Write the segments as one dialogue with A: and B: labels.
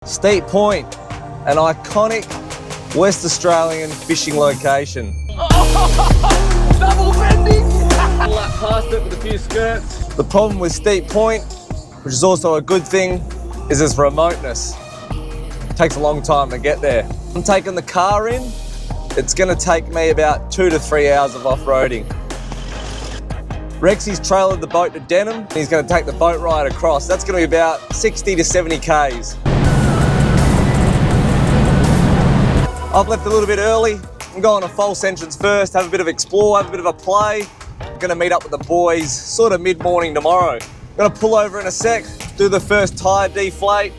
A: Steep Point, an iconic West Australian fishing location.
B: Oh, double bending! Lap past it with a few skirts.
A: The problem with Steep Point, which is also a good thing, is its remoteness. It takes a long time to get there. I'm taking the car in. It's going to take me about 2 to 3 hours of off-roading. Rexy's trailered the boat to Denham. He's going to take the boat ride across. That's going to be about 60 to 70 Ks. I've left a little bit early. I'm going to false entrance first, have a bit of explore, have a bit of a play. I'm going to meet up with the boys sort of mid-morning tomorrow. I'm going to pull over in a sec, do the first tyre deflate.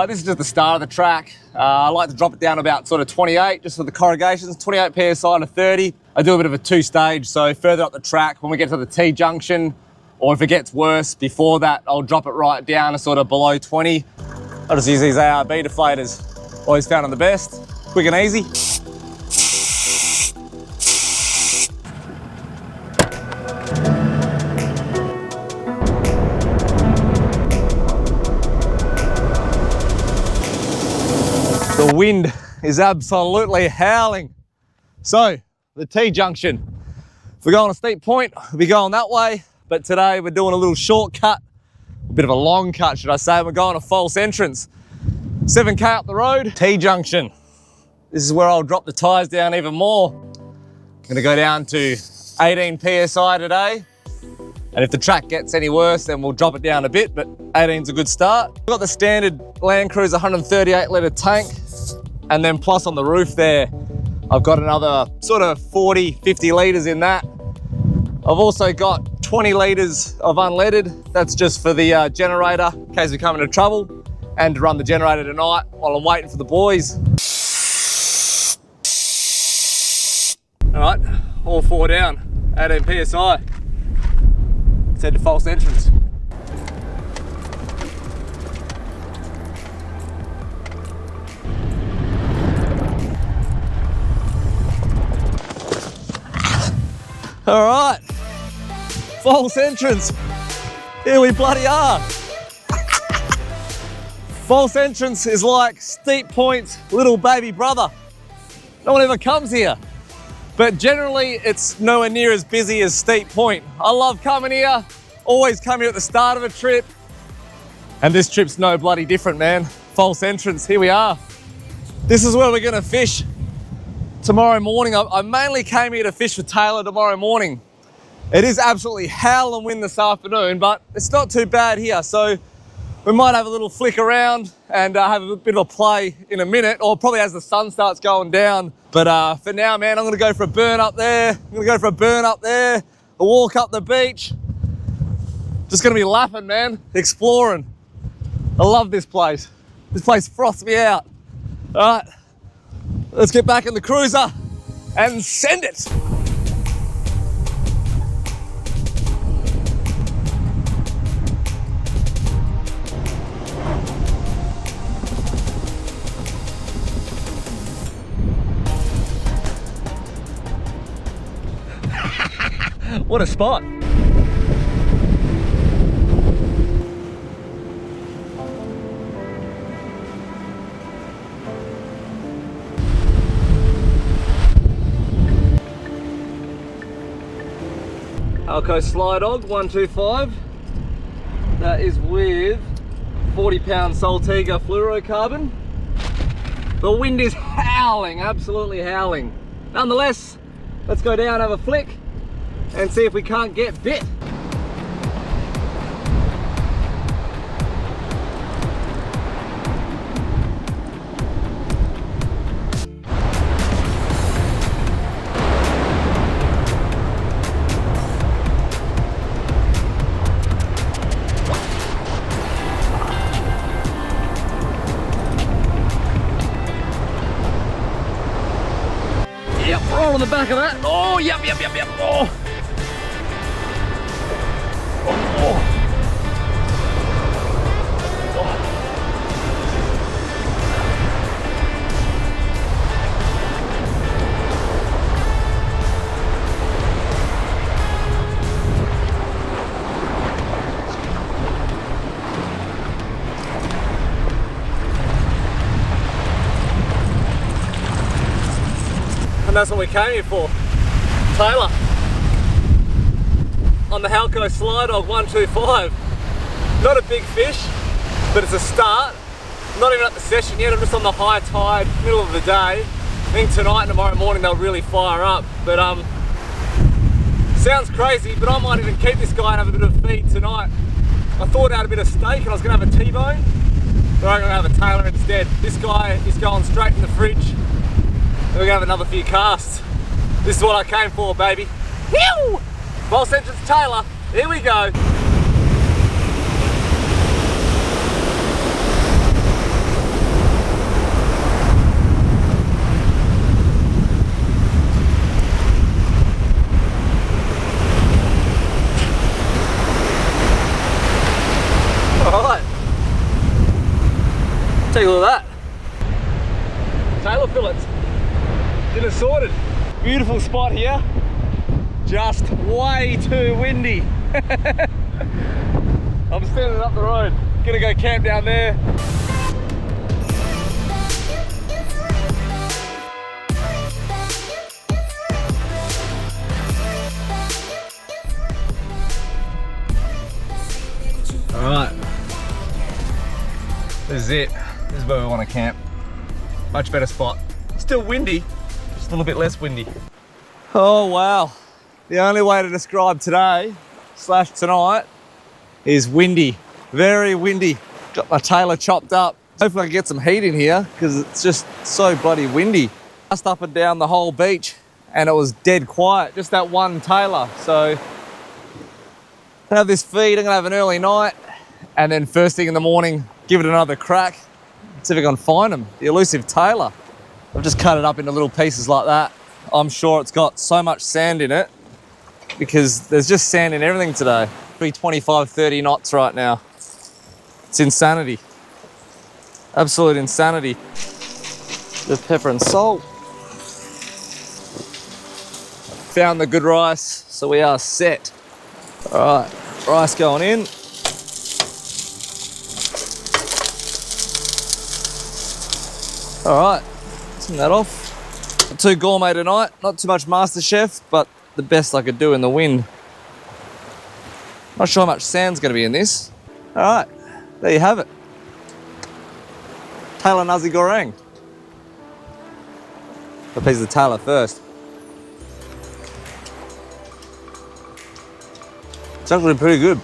B: This is just the start of the track. I like to drop it down about sort of 28, just for the corrugations, 28 PSI to 30. I do a bit of a two-stage, so further up the track, when we get to the T-junction, or if it gets worse, before that, I'll drop it right down to sort of below 20. I'll just use these ARB deflators. Always found them the best, quick and easy. The wind is absolutely howling. So, the T-junction. If we're going to Steep Point, we'll be going that way. But today we're doing a little shortcut, a bit of a long cut, should I say. We're going to false entrance. 7K up the road, T-junction. This is where I'll drop the tyres down even more. I'm gonna go down to 18 PSI today. And if the track gets any worse, then we'll drop it down a bit, but 18's a good start. I've got the standard landcruiser 138 litre tank, and then plus on the roof there, I've got another sort of 40, 50 litres in that. I've also got 20 litres of unleaded. That's just for the generator, in case we come into trouble, and to run the generator tonight while I'm waiting for the boys. All right, all four down, 18 PSI. Let's head to false entrance. All right, false entrance. Here we bloody are. False entrance is like Steep Point's little baby brother. No one ever comes here. But generally, it's nowhere near as busy as Steep Point. I love coming here, always come here at the start of a trip. And this trip's no bloody different, man. False entrance, here we are. This is where we're gonna fish tomorrow morning. I mainly came here to fish for Taylor tomorrow morning. It is absolutely howling wind this afternoon, but it's not too bad here. So we might have a little flick around and have a bit of a play in a minute, or probably as the sun starts going down. But for now, man, I'm gonna go for a burn up there. I'm gonna go for a burn up there, a walk up the beach. Just gonna be laughing, man, exploring. I love this place. This place froths me out. All right, let's get back in the cruiser and send it. What a spot. Alco Sly Dog 125. That is with 40-pound Saltiga fluorocarbon. The wind is howling, absolutely howling. Nonetheless, let's go down, have a flick, and see if we can't get bit. Yep, right on the back of that. Oh, yep. Oh. and that's what we came here for. Taylor on the Halco Sly Dog 125. Not a big fish, but it's a start. Not even at the session yet, I'm just on the high tide, middle of the day. I think tonight and tomorrow morning they'll really fire up. But sounds crazy, but I might even keep this guy and have a bit of feed tonight. I thought I had a bit of steak and I was gonna have a T-bone, but I'm gonna have a Taylor instead. This guy is going straight in the fridge. And we're gonna have another few casts. This is what I came for, baby. Whew! False entrance Taylor, here we go. Alright, take a look at that. Taylor fillets, dinner sorted. Beautiful spot here, just way too windy. I'm standing up the road, gonna go camp down there. Alright, this is it. This is where we want to camp. Much better spot. Still windy, just a little bit less windy. Oh wow. The only way to describe today / tonight is windy. Very windy. Got my Taylor chopped up. Hopefully I can get some heat in here because it's just so bloody windy. Just up and down the whole beach and it was dead quiet. Just that one Taylor. So I have this feed, I'm gonna have an early night and then first thing in the morning, give it another crack. See if I can find him, the elusive Taylor. I've just cut it up into little pieces like that. I'm sure it's got so much sand in it because there's just sand in everything today. Probably 25, 30 knots right now. It's insanity. Absolute insanity. Just pepper and salt. Found the good rice, so we are set. All right, rice going in. All right, turn that off. Not too gourmet tonight, not too much MasterChef, but the best I could do in the wind. Not sure how much sand's gonna be in this. All right, there you have it. Taylor nasi goreng. A piece of Taylor first. It's actually pretty good.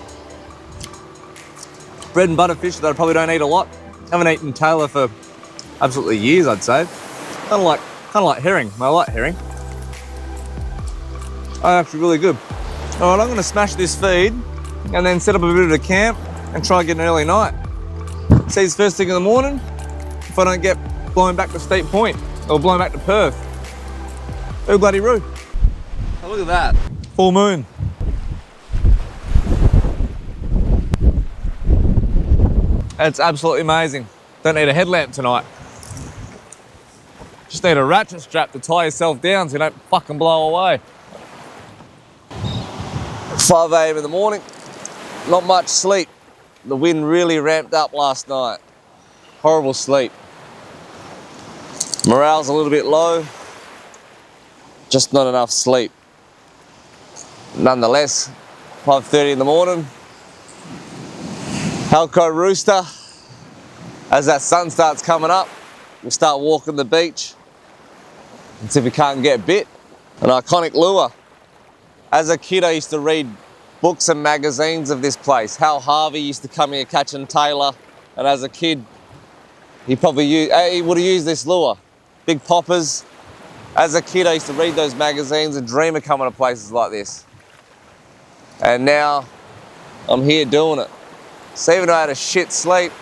B: Bread and butter fish that I probably don't eat a lot. Haven't eaten Taylor for absolutely years, I'd say. Kind of like herring. I like herring. Oh, actually really good. All right, I'm gonna smash this feed and then set up a bit of a camp and try and get an early night. Sees first thing in the morning if I don't get blown back to Steep Point or blown back to Perth. Oh bloody roo. Oh, look at that. Full moon. That's absolutely amazing. Don't need a headlamp tonight. Just need a ratchet strap to tie yourself down so you don't fucking blow away. 5 AM in the morning, not much sleep. The wind really ramped up last night. Horrible sleep. Morale's a little bit low, just not enough sleep. Nonetheless, 5:30 in the morning, Halco rooster. As that sun starts coming up, we'll start walking the beach and see if we can't get bit. An iconic lure. As a kid, I used to read books and magazines of this place. Hal Harvey used to come here catching Taylor, and as a kid, he would have used this lure. Big poppers. As a kid, I used to read those magazines and dream of coming to places like this. And now, I'm here doing it. So even though I had a shit sleep,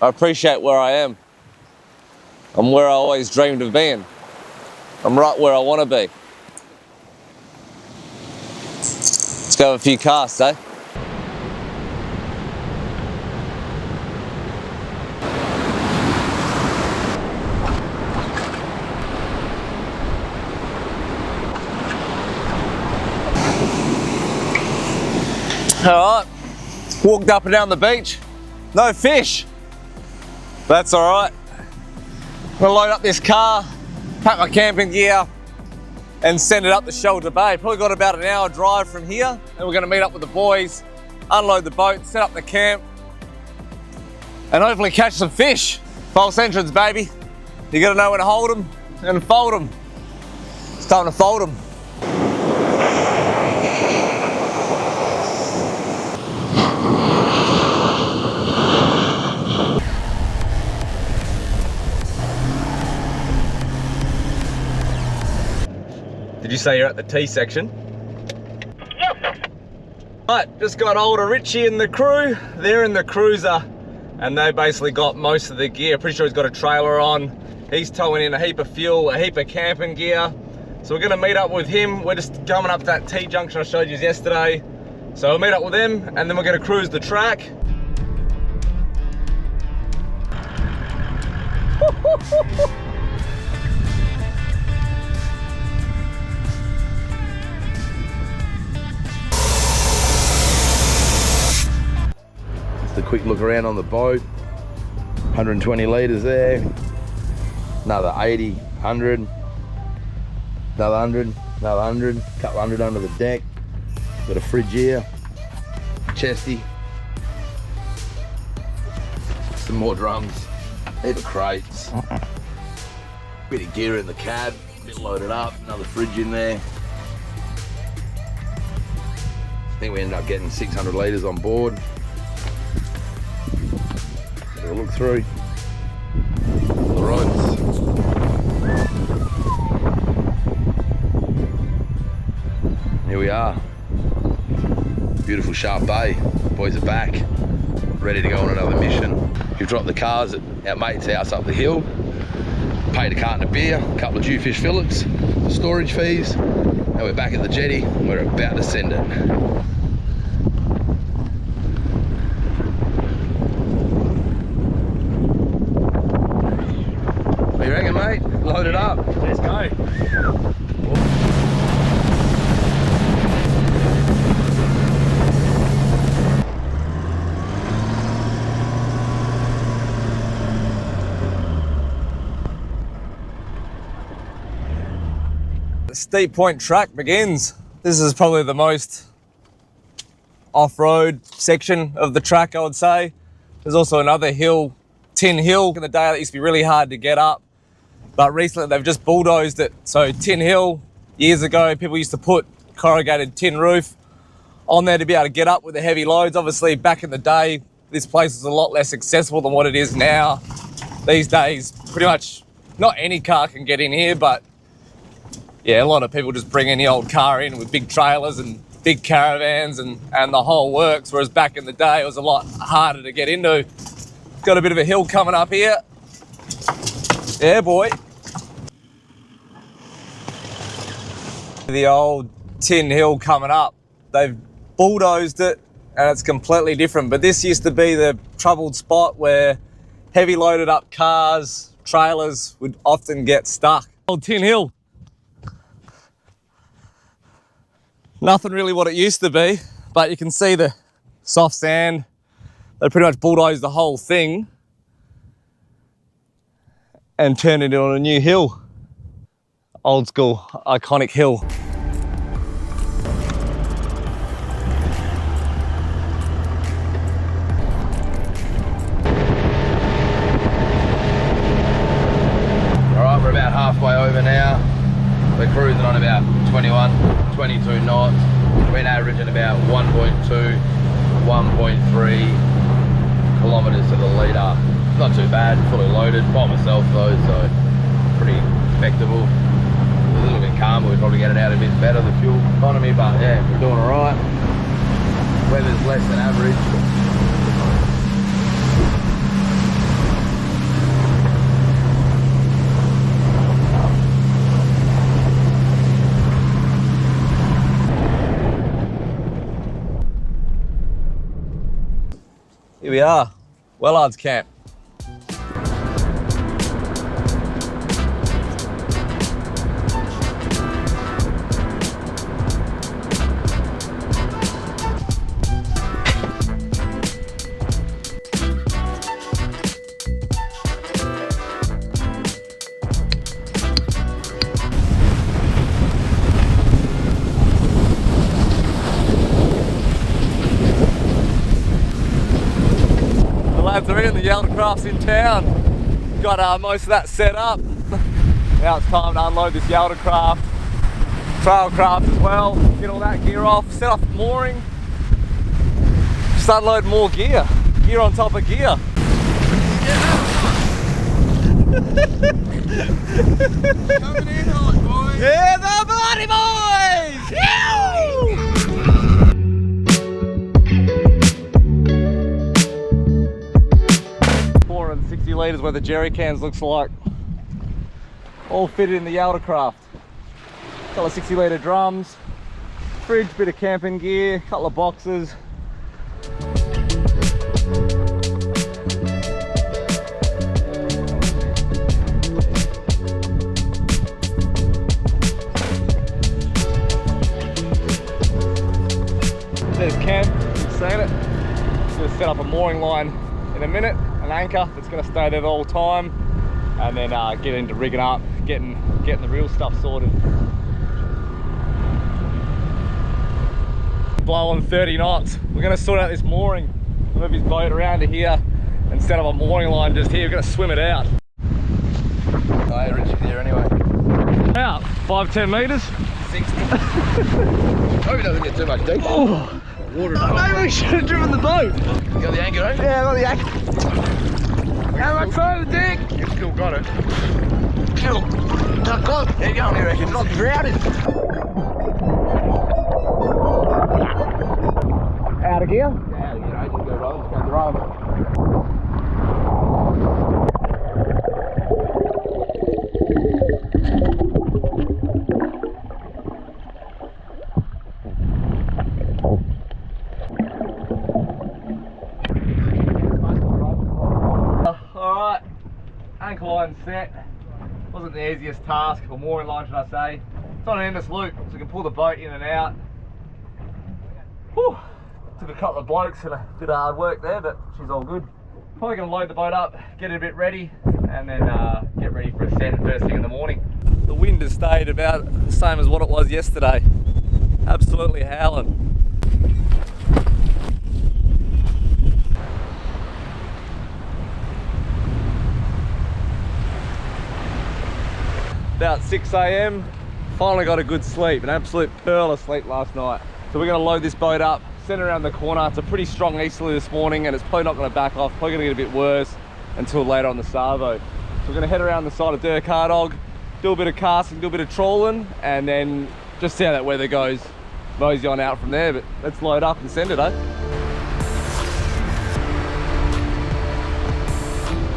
B: I appreciate where I am. I'm where I always dreamed of being. I'm right where I want to be. Let's go have a few casts, eh? All right, walked up and down the beach. No fish. That's all right. I'm gonna load up this car, pack my camping gear, and send it up the Shelter Bay. Probably got about an hour drive from here, and we're gonna meet up with the boys, unload the boat, set up the camp, and hopefully catch some fish. False entrance, baby. You gotta know when to hold them and fold them. It's time to fold them. Did you say you're at the T section?
C: Yep.
B: Right, just got older Richie and the crew. They're in the cruiser and they basically got most of the gear. Pretty sure he's got a trailer on. He's towing in a heap of fuel, a heap of camping gear. So we're gonna meet up with him. We're just coming up to that T junction I showed you yesterday. So we'll meet up with him and then we're gonna cruise the track.
D: A quick look around on the boat. 120 litres there. Another 80, 100. Another 100, another 100. Couple hundred under the deck. Got a fridge here. Chesty. Some more drums. Heap of crates. Bit of gear in the cab. Bit loaded up. Another fridge in there. I think we ended up getting 600 litres on board. Have a look through the rods. Here we are. Beautiful Sharp Bay. Boys are back, ready to go on another mission. We've dropped the cars at our mate's house up the hill. Paid a carton of beer, a couple of jewfish fillets, storage fees. Now we're back at the jetty. We're about to send it. What do you reckon, mate? Load it up.
B: Let's go. The Steep Point track begins. This is probably the most off-road section of the track, I would say. There's also another hill, Tin Hill. In the day, that used to be really hard to get up. But recently they've just bulldozed it. So Tin Hill, years ago, people used to put corrugated tin roof on there to be able to get up with the heavy loads. Obviously back in the day, this place was a lot less accessible than what it is now. These days, pretty much not any car can get in here, but yeah, a lot of people just bring any old car in with big trailers and big caravans and the whole works. Whereas back in the day, it was a lot harder to get into. Got a bit of a hill coming up here. Yeah, boy. The old Tin Hill coming up. They've bulldozed it and it's completely different. But this used to be the troubled spot where heavy loaded up cars, trailers would often get stuck. Old Tin Hill. Nothing really what it used to be, but you can see the soft sand. They pretty much bulldozed the whole thing and turned it into a new hill. Old school, iconic hill.
D: All right, we're about halfway over now. We're cruising on about 21, 22 knots. We're averaging about 1.2, 1.3 kilometres to the litre. Not too bad, fully loaded by myself though, so pretty respectable. A little bit calmer, we'd probably get it out a bit better, the fuel economy, but yeah, we're doing all right. Weather's less than average.
B: Here we are, Wellard's Camp. Lads are in, the Yaltacraft's in town. Got most of that set up. Now it's time to unload this Yaltacraft, Trailcraft as well. Get all that gear off, set off mooring. Just unload more gear. Gear on top of gear.
E: Coming in hot, boys.
B: Yeah, the bloody boys! Ew! 460 litres worth of jerry cans looks like. All fitted in the Yaltacraft. Couple of 60 litre drums, fridge, bit of camping gear, couple of boxes. There's camp, you've seen it. Just gonna set up a mooring line in a minute, an anchor that's gonna stay there the whole time, and then get into rigging up, getting the real stuff sorted. Blowing 30 knots. We're gonna sort out this mooring, move his boat around to here, and set up a mooring line just here. We're gonna swim it out.
D: Hey, Richie's here anyway.
B: Out 5-10 meters.
D: 60. Hope he doesn't get too much deep.
B: Oh.
D: Water.
B: Maybe we should have driven the boat.
D: You got the anchor, eh?
B: Yeah, I got the anchor. How much further, Dick?
D: You still got it.
E: Still, not good.
D: How you going, you reckon?
E: Not drowning.
B: Out of gear.
D: Yeah, you know, just go rolling, just go the roll.
B: Alright, anchor line set. Wasn't the easiest task, or mooring line should I say. It's on an endless loop, so we can pull the boat in and out. Whew. Took a couple of blokes and a bit of hard work there, but she's all good. Probably going to load the boat up, get it a bit ready, and then get ready for ascent first thing in the morning. The wind has stayed about the same as what it was yesterday. Absolutely howling. About 6 AM, finally got a good sleep, an absolute pearl of sleep last night. So we're going to load this boat up, send it around the corner. It's a pretty strong easterly this morning, and it's probably not going to back off, probably going to get a bit worse until later on the Savo. So we're going to head around the side of Dercardog, do a bit of casting, do a bit of trawling, and then just see how that weather goes. Mosey on out from there, but let's load up and send it, eh?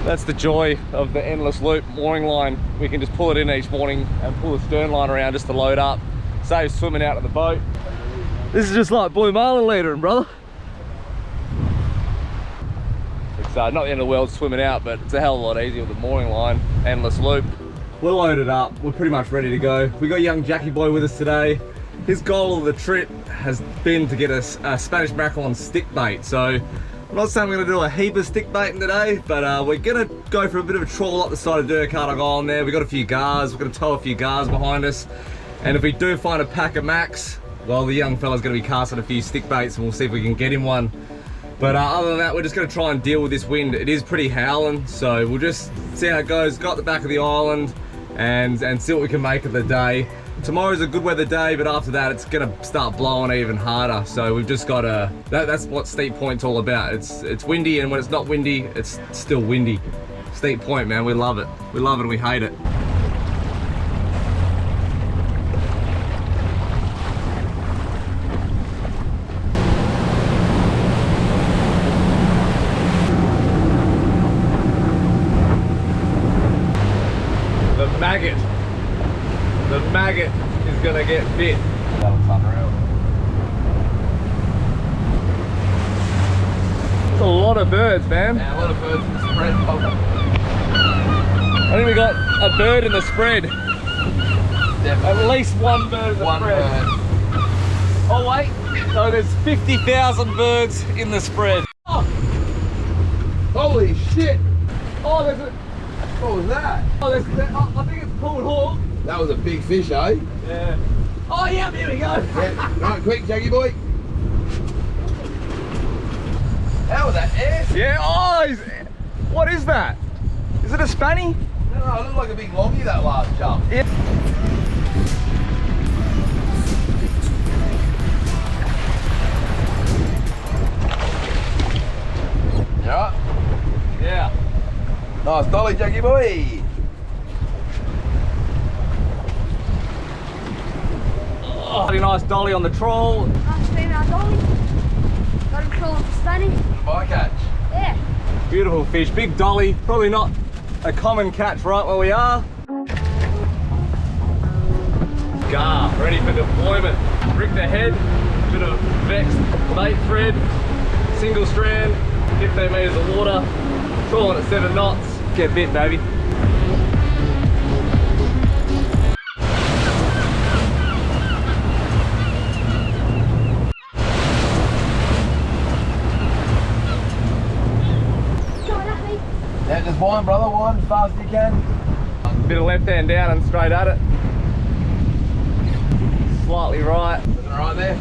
B: That's the joy of the endless loop mooring line. We can just pull it in each morning and pull the stern line around just to load up. Saves swimming out of the boat. This is just like Blue Marlin leadering, brother. It's not the end of the world swimming out, but it's a hell of a lot easier with the mooring line, endless loop. We're loaded up, we're pretty much ready to go. We got young Jackie boy with us today. His goal of the trip has been to get us a Spanish mackerel on stick bait. So I'm not saying we're going to do a heap of stick baiting today, but we're going to go for a bit of a trawl up the side of Dercardog Island there. We've got a few gars, we're going to tow a few gars behind us. And if we do find a pack of macs, well, the young fella's going to be casting a few stick baits and we'll see if we can get him one. But other than that, we're just going to try and deal with this wind. It is pretty howling, so we'll just see how it goes. Got the back of the island and see what we can make of the day. Tomorrow's a good weather day, but after that it's gonna start blowing even harder. So we've just got to, that's what Steep Point's all about. It's windy, and when it's not windy, it's still windy. Steep Point, man, we love it. We love it and we hate it. The maggot is gonna get bit.
D: That looks unreal.
B: There's a lot of birds, man.
D: Yeah, a lot of birds in the spread.
B: I think we got a bird in the spread.
D: Definitely.
B: At least one bird in the spread.
D: Bird.
B: Oh wait, no, there's 50,000 birds in the spread. Oh,
D: Holy shit!
B: oh there's a,
D: What was that?
B: oh, there's, I think it's pulled hawk.
D: That was a big fish, eh?
B: Yeah. Oh yeah, here we go.
D: Yeah. Right, quick, Jackie boy. How was that? Ass?
B: Yeah, oh, what is that? Is it a spanny?
D: No, it looked like a big longie, that last jump.
B: Yeah.
D: You alright?
B: Yeah.
D: Nice dolly, Jackie boy.
B: Oh, pretty nice dolly on the trawl.
C: Nice female dolly. Got him crawling for stunning.
D: Bycatch.
C: Yeah.
B: Beautiful fish, big dolly. Probably not a common catch right where we are. Gar, ready for deployment. Rigged ahead, bit of vexed bait thread, single strand, 15 metres of water, trawling at 7 knots. Get bit, baby.
C: Coming at me.
D: Yeah, just wind, brother, wind as fast as you can.
B: Bit of left hand down and straight at it. Slightly right.
D: Looking alright there?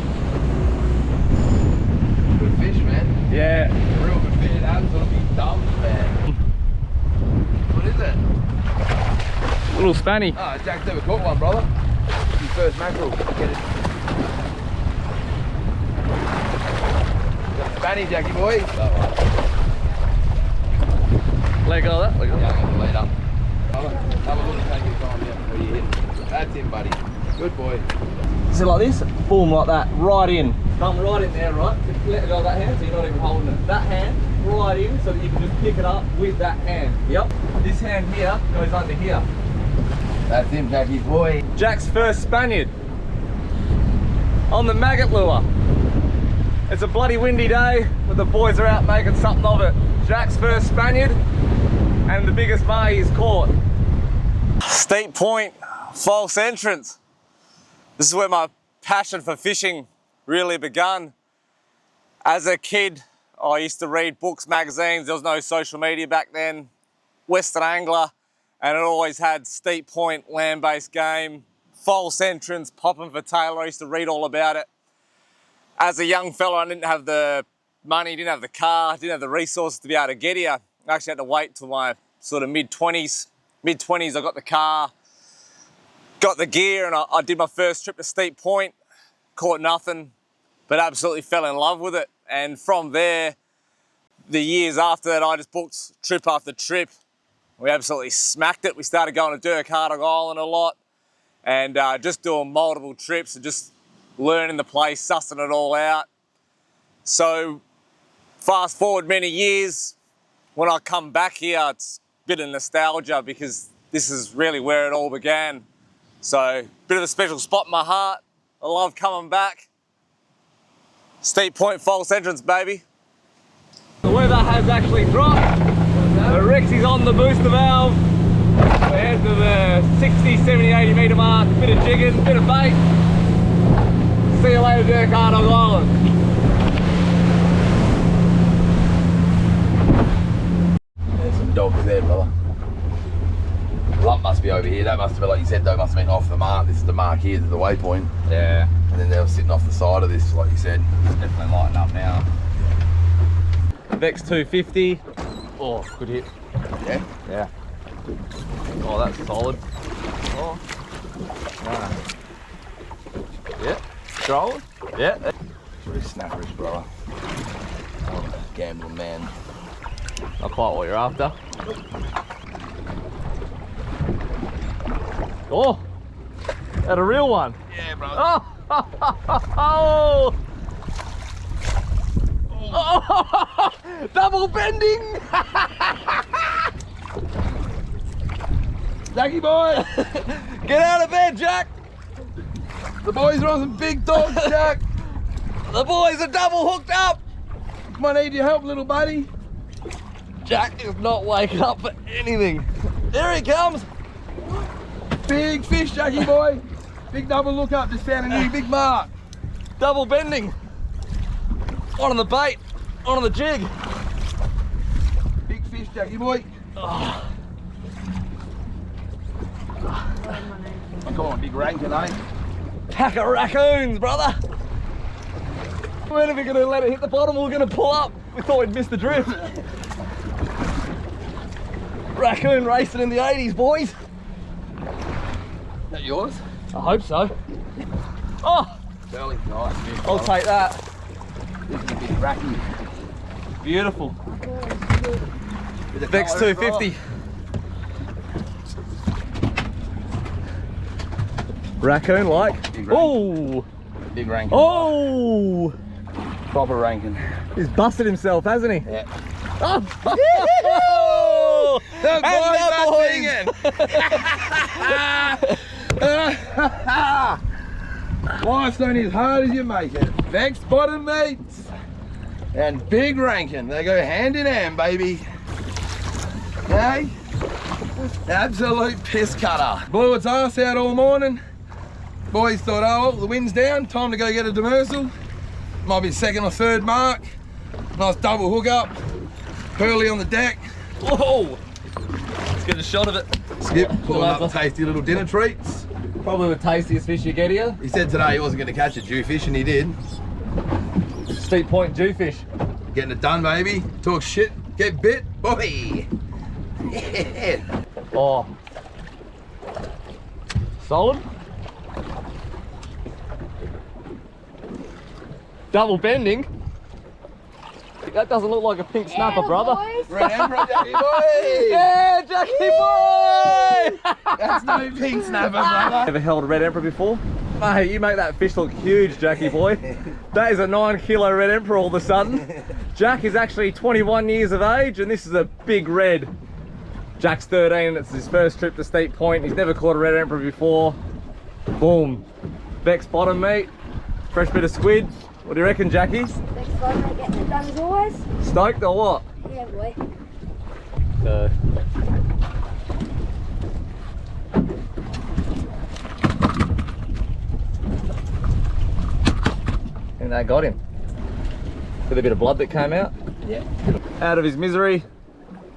D: Good fish, man.
B: Yeah.
D: Real good fish. That's gonna be dumb, man. What is it?
B: Little spanny.
D: Oh, Jack's never caught one, brother. His first mackerel. Get it. Got the Spanny, Jackie boy.
B: Let go of that. Let go of
D: Yeah,
B: that.
D: I got the lead up. Have a look and take your time down before you hit. That's him, buddy. Good boy.
B: Is it like this? Boom, like that. Right in. Thumb right in there, right? Let go of that hand so you're not even holding it. That hand right in so that you can just pick it up with that hand. Yep. This hand here goes under here.
D: That's him, Jackie boy.
B: Jack's first Spaniard on the maggot lure. It's a bloody windy day, but the boys are out making something of it. Jack's first Spaniard and the biggest mahi he's caught. Steep Point, false entrance. This is where my passion for fishing really begun. As a kid, I used to read books, magazines. There was no social media back then. Western Angler, and it always had Steep Point, land-based game, false entrance, popping for tailor. I used to read all about it. As a young fella, I didn't have the money, didn't have the car, didn't have the resources to be able to get here. I actually had to wait till my sort of mid-20s. Mid-20s, I got the car, got the gear, and I did my first trip to Steep Point. Caught nothing, but absolutely fell in love with it. And from there, the years after that, I just booked trip after trip. We absolutely smacked it. We started going to Yaltacraft Island a lot and just doing multiple trips and just learning the place, sussing it all out. So fast forward many years, when I come back here, it's a bit of nostalgia because this is really where it all began. So bit of a special spot in my heart. I love coming back. Steep Point false entrance, baby. The weather has actually dropped. The Rexy's on the booster valve. We're heading to the 60, 70, 80 metre mark. Bit of jigging, bit of bait. See you later, Yaltacraft Island.
D: There's some dogs there, brother. Lump must be over here. That must have been, like you said, though, must have been off the mark. This is the mark here, the waypoint.
B: Yeah.
D: And then they were sitting off the side of this, like you said.
B: It's definitely lighting up now. Vex 250. Oh, good hit.
D: Yeah?
B: Yeah. Oh, that's solid. Oh. Nah. Yeah. Strolling. Yeah.
D: Pretty snapperish, brother. Oh, gambling man.
B: Not quite what you're after. Oh, that a real one.
D: Yeah, brother.
B: Oh, oh. Double bending.
D: Jackie boy!
B: Get out of bed, Jack.
D: The boys are on some big dogs, Jack.
B: The boys are double hooked up.
D: Might need your help, little buddy.
B: Jack is not waking up for anything. There he comes.
D: Big fish, Jackie boy. Big double look up, just found a new big mark.
B: Double bending. One on the bait, one on the jig.
D: Big fish, Jackie boy.
B: Oh.
D: Come on, big rankin, eh?
B: Pack of raccoons, brother. When are we gonna let it hit the bottom? We're gonna pull up. We thought we'd missed the drift. Raccoon racing in the 80s, boys.
D: Is that yours?
B: I hope so. Oh,
D: Burley. Nice.
B: I'll take that.
D: This is a big racky.
B: Beautiful.
D: With the
B: Vex
D: colour
B: 250. Raccoon like.
D: Big rank.
B: Oh,
D: Big ranking.
B: oh.
D: Proper ranking.
B: He's busted himself, hasn't he?
D: Yeah.
B: Oh.
D: The
B: And
D: boys. Life's not as hard as you make it. Vex bottom meats and big ranking. They go hand in hand, baby. Hey? Absolute piss cutter. Blew its ass out all morning. Boys thought, oh, well, the wind's down, time to go get a demersal. Might be second or third mark. Nice double hook up. Pearly on the deck.
B: Whoa. Let's get a shot of it.
D: Skip, pulling up
B: over.
D: tasty little dinner treats.
B: Probably the tastiest fish you get here.
D: He said today he wasn't going to catch a jewfish, and he did.
B: Steep Point jewfish.
D: Getting it done, baby. Talk shit, get bit, boy. Yeah.
B: Oh. Solid. Double bending. That doesn't look like a pink snapper, brother.
D: Red Emperor, Jackie boy.
B: Yeah, Jackie boy!
D: That's no pink snapper, brother.
B: Ever held a red emperor before? Mate, you make that fish look huge, Jackie boy. That is a 9-kilo red emperor all of a sudden. Jack is actually 21 years of age, and this is a big red. Jack's 13, and it's his first trip to Steep Point. He's never caught a red emperor before. Boom. Vex bottom meat. Fresh bit of squid. What do you reckon, Jackie?
C: Next time, mate, getting it done as always.
B: Stoked or what?
C: Yeah, boy.
B: And that got him. With a bit of blood that came out.
D: Yeah.
B: Out of his misery,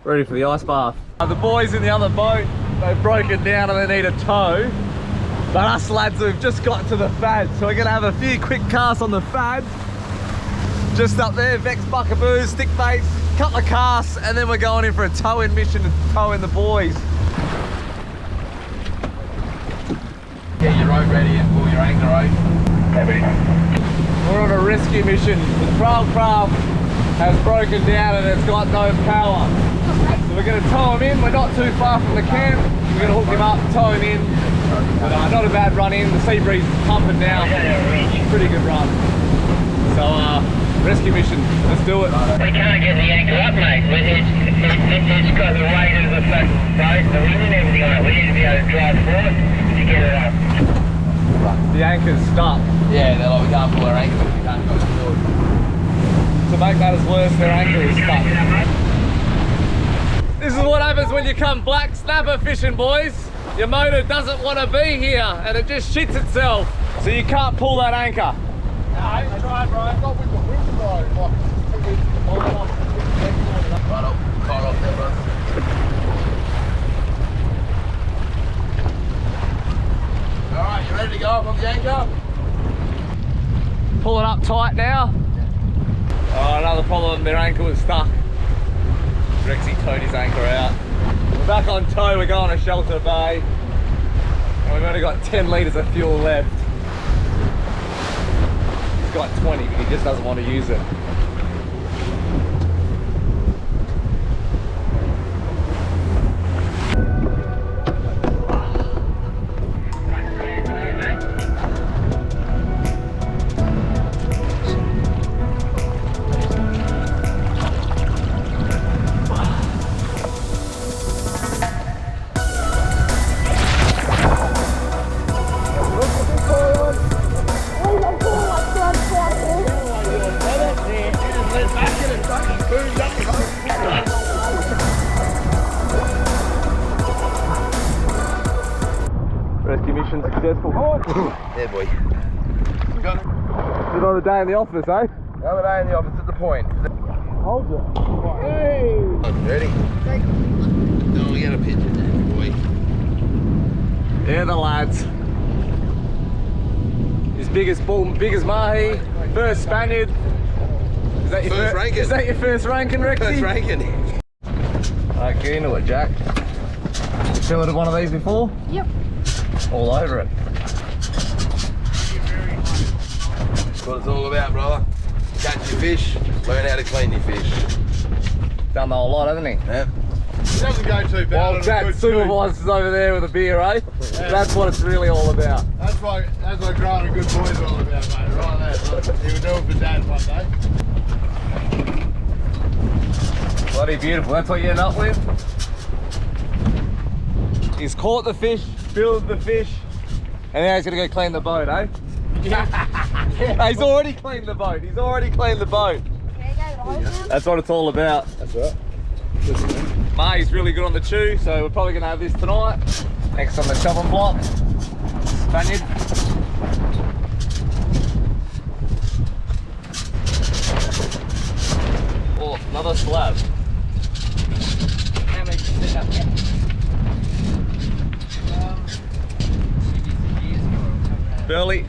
B: ready for the ice bath. The boys in the other boat, they've broken down and they need a tow. But us lads have just got to the fad, so we're gonna have a few quick casts on the fad. Just up there, Vex buckaboos, stick baits, couple of casts, and then we're going in for a tow-in mission to tow in the boys.
D: Get your rope ready and pull your anchor out.
B: We're on a rescue mission. The trail craft has broken down and it's got no power. So we're going to tow him in. We're not too far from the camp. We're going to hook him up, tow him in. But not a bad run in. The sea breeze is pumping now. Pretty good run. So rescue mission. Let's do it.
F: We can't get the anchor up, mate. It's got the weight of the boat, the wind and everything on it. We need to be able to drive forward to get it up.
B: The anchor's stuck.
D: Yeah, they're like, we can't pull our anchor, but we can't go forward.
B: To make matters worse, their anchor is stuck. This is what happens when you come black snapper fishing, boys. Your motor doesn't want to be here and it just shits itself. So you can't pull that anchor.
D: Right up, caught off there, bro. Alright, you ready to go up on the anchor?
B: Pull it up tight now. Oh, another problem, their anchor was stuck. Rexy towed his anchor out. We're back on tow, we're going to Shelter Bay. And we've only got 10 litres of fuel left. He's got 20, but he just doesn't want to use it. Rescue mission successful.
D: There, boy.
B: It's another day in the office, eh?
D: Another day in the office at the point.
B: Hold it. Hey!
D: Ready? No, we got a picture there, boy.
B: They're the lads. His biggest bull, biggest mahi, first Spaniard. that your
D: First ranking.
B: Is that your first ranking, Rexy?
D: First ranking.
B: Okay, into it, Jack. Filleted one of these before?
C: Yep.
B: All over it.
D: That's what it's all about, brother. Catch your fish, learn how to clean your fish.
B: Done the whole lot, hasn't he?
D: Yeah.
E: It doesn't go too bad.
B: Well,
E: on a
B: Jack
E: good
B: supervises over there with a beer, eh?
E: Yeah.
B: That's what it's really all about.
E: That's what growing a good boy's all about, mate. Right there. He would do it for Dad one day.
B: Bloody beautiful. That's what you end up with. He's caught the fish, filled the fish, and now he's gonna go clean the boat, eh? Yeah. He's already cleaned the boat. He's already cleaned the boat.
C: Okay, go the whole time.
B: That's what it's all about.
D: That's right.
B: May's really good on the chew, so we're probably gonna have this tonight. Next on the chopping block, Spaniard. Oh, another slab. Burley,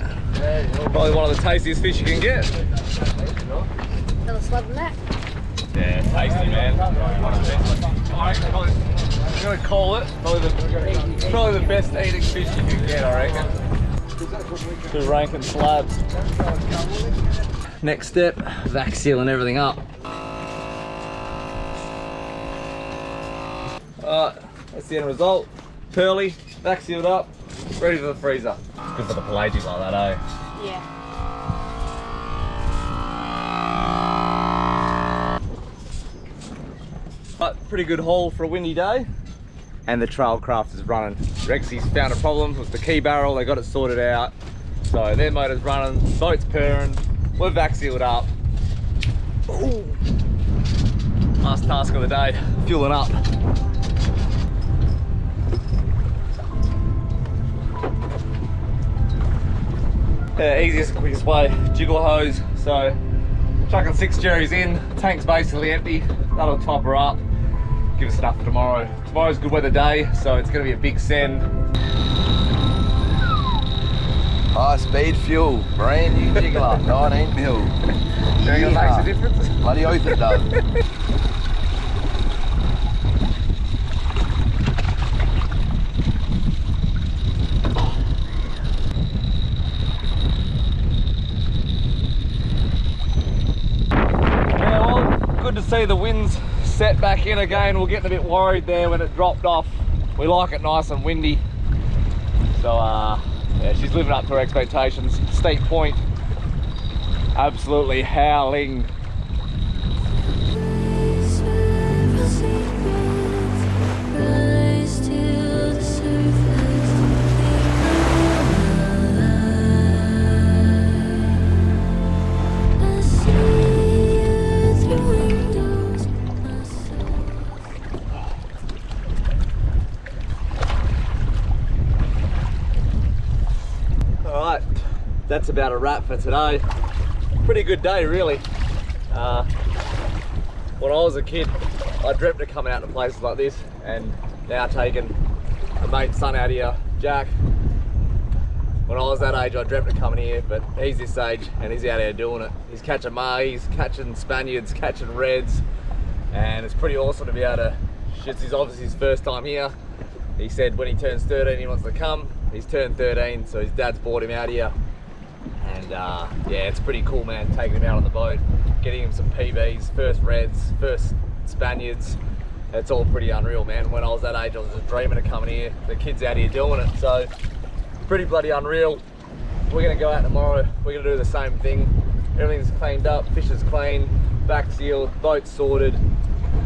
B: probably one of the tastiest fish you can get.
C: Another slab in that.
B: Yeah, tasty, man. I'm gonna call it probably the best eating fish you can get, I reckon. 2 ranking slabs. Next step, vac sealing everything up. Alright, that's the end result. Pearly, vac sealed up, ready for the freezer. Good for the pelagic like that, eh?
C: Yeah.
B: But pretty good haul for a windy day. And the Trailcraft is running. Rexy's found a problem with the key barrel, they got it sorted out. So their motor's running, boat's purring, we're vac sealed up. Ooh. Last task of the day, fueling up. Easiest and quickest way, jiggle a hose. So chucking 6 jerrys in, tank's basically empty, that'll top her up. Give us enough for tomorrow. Tomorrow's a good weather day, so it's going to be a big send.
D: High speed fuel, brand new jiggler, 19 mil.
B: Do you think it makes a difference?
D: Bloody oath it does.
B: Yeah, well, good to see the wind's set back in again. We're getting a bit worried there when it dropped off. We like it nice and windy. So yeah, she's living up to her expectations. Steep point, absolutely howling. Alright, that's about a wrap for today. Pretty good day, really. When I was a kid, I dreamt of coming out to places like this, and now taking a mate's son out here, Jack. When I was that age, I dreamt of coming here, but he's this age and he's out here doing it. He's catching mays, catching Spaniards, catching reds, and it's pretty awesome to be able to. It's obviously his first time here. He said when he turns 13 he wants to come. He's turned 13, so his dad's brought him out here. And yeah, it's pretty cool, man, taking him out on the boat, getting him some PBs, first reds, first Spaniards. It's all pretty unreal, man. When I was that age, I was just dreaming of coming here. The kid's out here doing it, so pretty bloody unreal. We're gonna go out tomorrow, we're gonna do the same thing. Everything's cleaned up, fish is clean, back sealed, boat's sorted.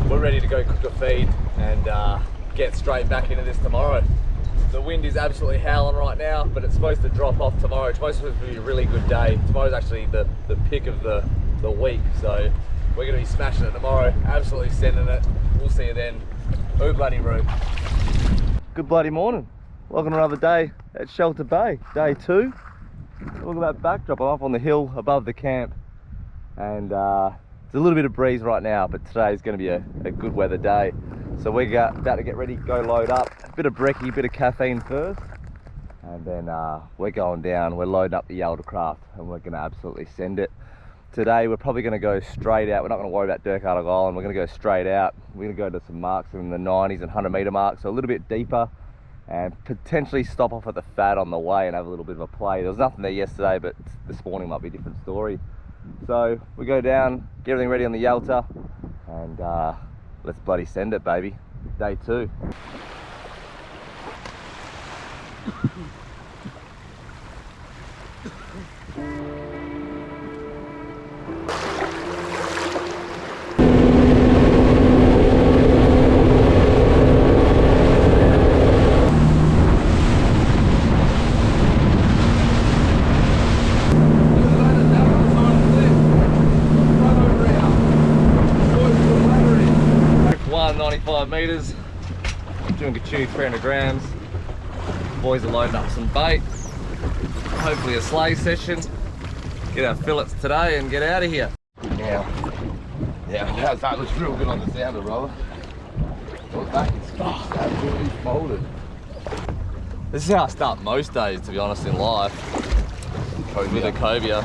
B: We're ready to go cook a feed and get straight back into this tomorrow. The wind is absolutely howling right now, but it's supposed to drop off tomorrow. Tomorrow's supposed to be a really good day. Tomorrow's actually the pick of the week, so we're gonna be smashing it tomorrow, absolutely sending it. We'll see you then. Ooh, bloody roo. Good bloody morning. Welcome to another day at Shelter Bay, day 2. Look at that backdrop. I'm up on the hill above the camp, and there's a little bit of breeze right now, but today's going to be a good weather day. So we're about to get ready to go load up. A bit of brekkie, a bit of caffeine first, and then we're going down. We're loading up the Yaltacraft, and we're going to absolutely send it. today we're probably going to go straight out. We're not going to worry about Dirk-Arnold Island. We're going to go straight out. We're going to go to some marks in the 90s and 100 metre marks, so a little bit deeper, and potentially stop off at the Fat on the way and have a little bit of a play. There was nothing there yesterday, but this morning might be a different story. So we go down, get everything ready on the Yalta, and let's bloody send it, baby. Day 2. Meters, doing Kachuni 300 grams. Boys are loading up some bait. Hopefully a sleigh session. Get our fillets today and get out of here.
D: Yeah, that looks real good on the sounder, brother. Well, that is absolutely folded.
B: This is how I start most days, to be honest, in life. With a cobia.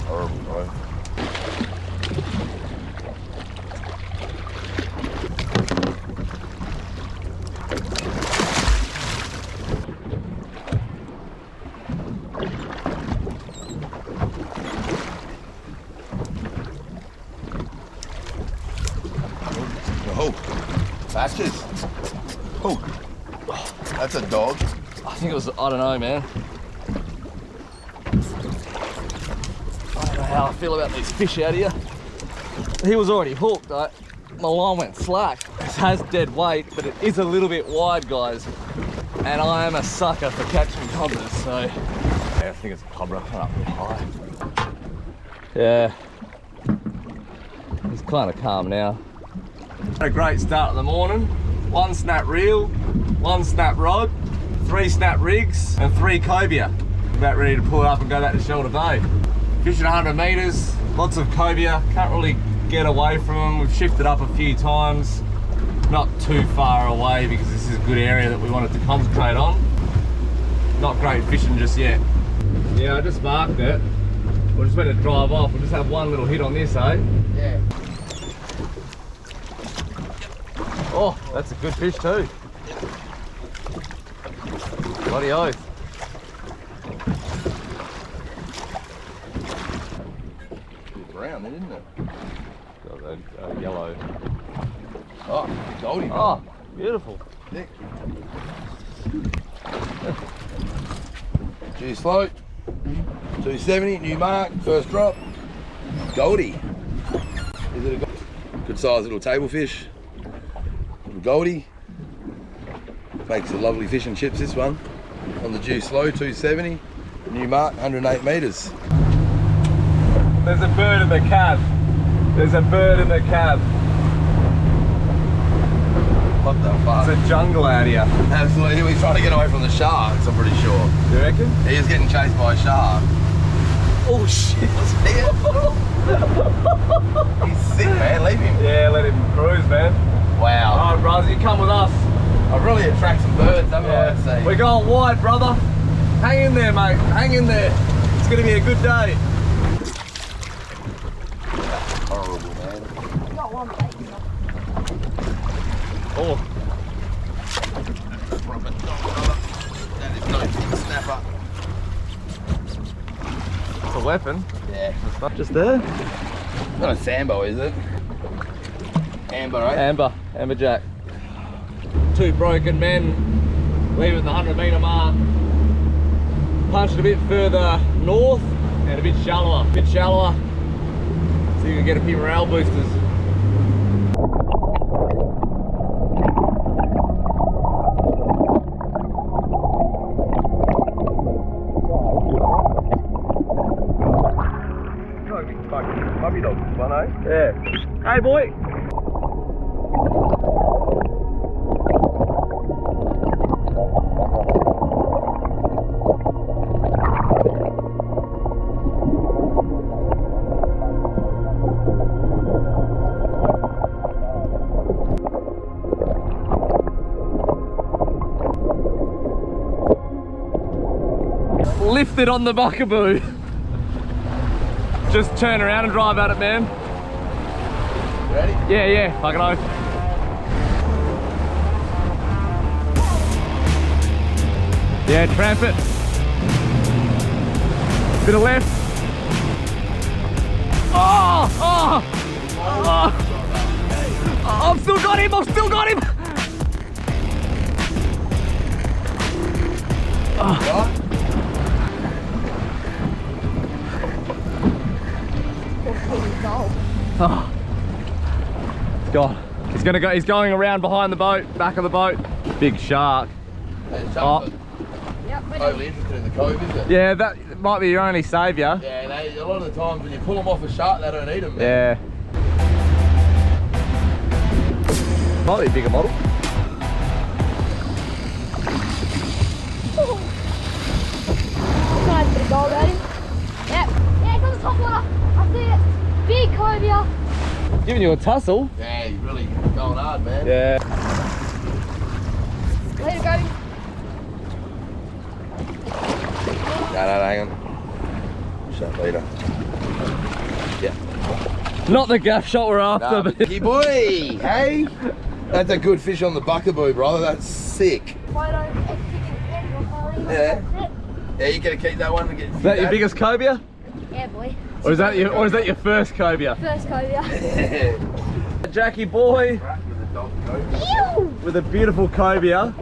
D: Horrible, bro.
E: Patches. Oh, that's a dog.
B: I think it was, I don't know, man. I don't know how I feel about these fish out here. He was already hooked. My line went slack. It has dead weight, but it is a little bit wide, guys. And I am a sucker for catching cobras, so. Yeah, I think it's a cobra, up real high. Yeah. It's kind of calm now. Had a great start of the morning. 1 snap reel, 1 snap rod, 3 snap rigs, and 3 cobia. About ready to pull it up and go back to Shelter Bay. Fishing 100 metres, lots of cobia. Can't really get away from them. We've shifted up a few times. Not too far away because this is a good area that we wanted to concentrate on. Not great fishing just yet. Yeah, I just marked it. We're just about to drive off. We'll just have one little hit on this, eh?
E: Yeah.
B: Oh, that's a good fish too. Bloody oath.
D: It's brown then, isn't it?
B: Got a yellow.
D: Oh, goldie.
B: Oh, beautiful.
D: Thick. Juice float. 270, new mark, first drop. Goldie. Is it a good sized little table fish? Goldie. Makes a lovely fish and chips, this one. On the juice slow, 270. New mark, 108 metres.
B: There's a bird in the cab. There's a bird in the cab.
D: What the fuck?
B: It's a jungle out here.
D: Absolutely. He's trying to get away from the sharks, I'm pretty sure.
B: You reckon?
D: He is getting chased by a shark.
B: Oh shit.
D: He's sick, man. Leave him.
B: Yeah, let him cruise, man.
D: Wow.
B: Alright, brothers, you come with us.
D: I really attract some birds, haven't I? Let's see.
B: We're going wide, brother. Hang in there, mate. Hang in there. It's going to be a good day.
D: Horrible, man.
C: Got one bait.
B: Oh.
D: That is no snapper.
B: It's a weapon.
D: Yeah.
B: It's not just there.
D: Not a Sambo, is it? Amber, right?
B: Amber jack. 2 broken men leaving the 100 metre mark. Punched a bit further north and a bit shallower. So you can get a few morale boosters.
D: Puppy dog, this one, eh?
B: Yeah. Hey boy. Lifted on the buckaboo. Just turn around and drive at it, man.
D: Ready?
B: Yeah, fucking oath. Yeah, tramp it. Bit of left. Oh! I've still got him, I've still got him! Oh. God. He's going around behind the boat, back of the boat. Big shark. Oh.
C: Yep,
D: Overly interested in the cove, is it?
B: Yeah, that might be your only saviour.
D: Yeah, a lot of the times when you pull them off a shark, they don't eat them, man.
B: Yeah. Might be a bigger model.
C: Nice bit of gold at him. Yep. Yeah, it's on the top water. I see it. Big cobia.
B: Giving you a tussle.
D: Yeah, you're really going hard, man.
B: Yeah.
C: Later, Goby.
D: No, hang on. Shot later. Yeah.
B: Not the gaff shot we're after,
D: Nah,
B: but
D: Mickey boy, hey? That's a good fish on the buckaboo, brother. That's sick. Yeah. Yeah, you gotta keep that one and get.
B: is that your biggest cobia?
C: Yeah, boy.
B: Or is that your first cobia?
C: First cobia.
B: Jackie boy
C: Ew!
B: with a beautiful cobia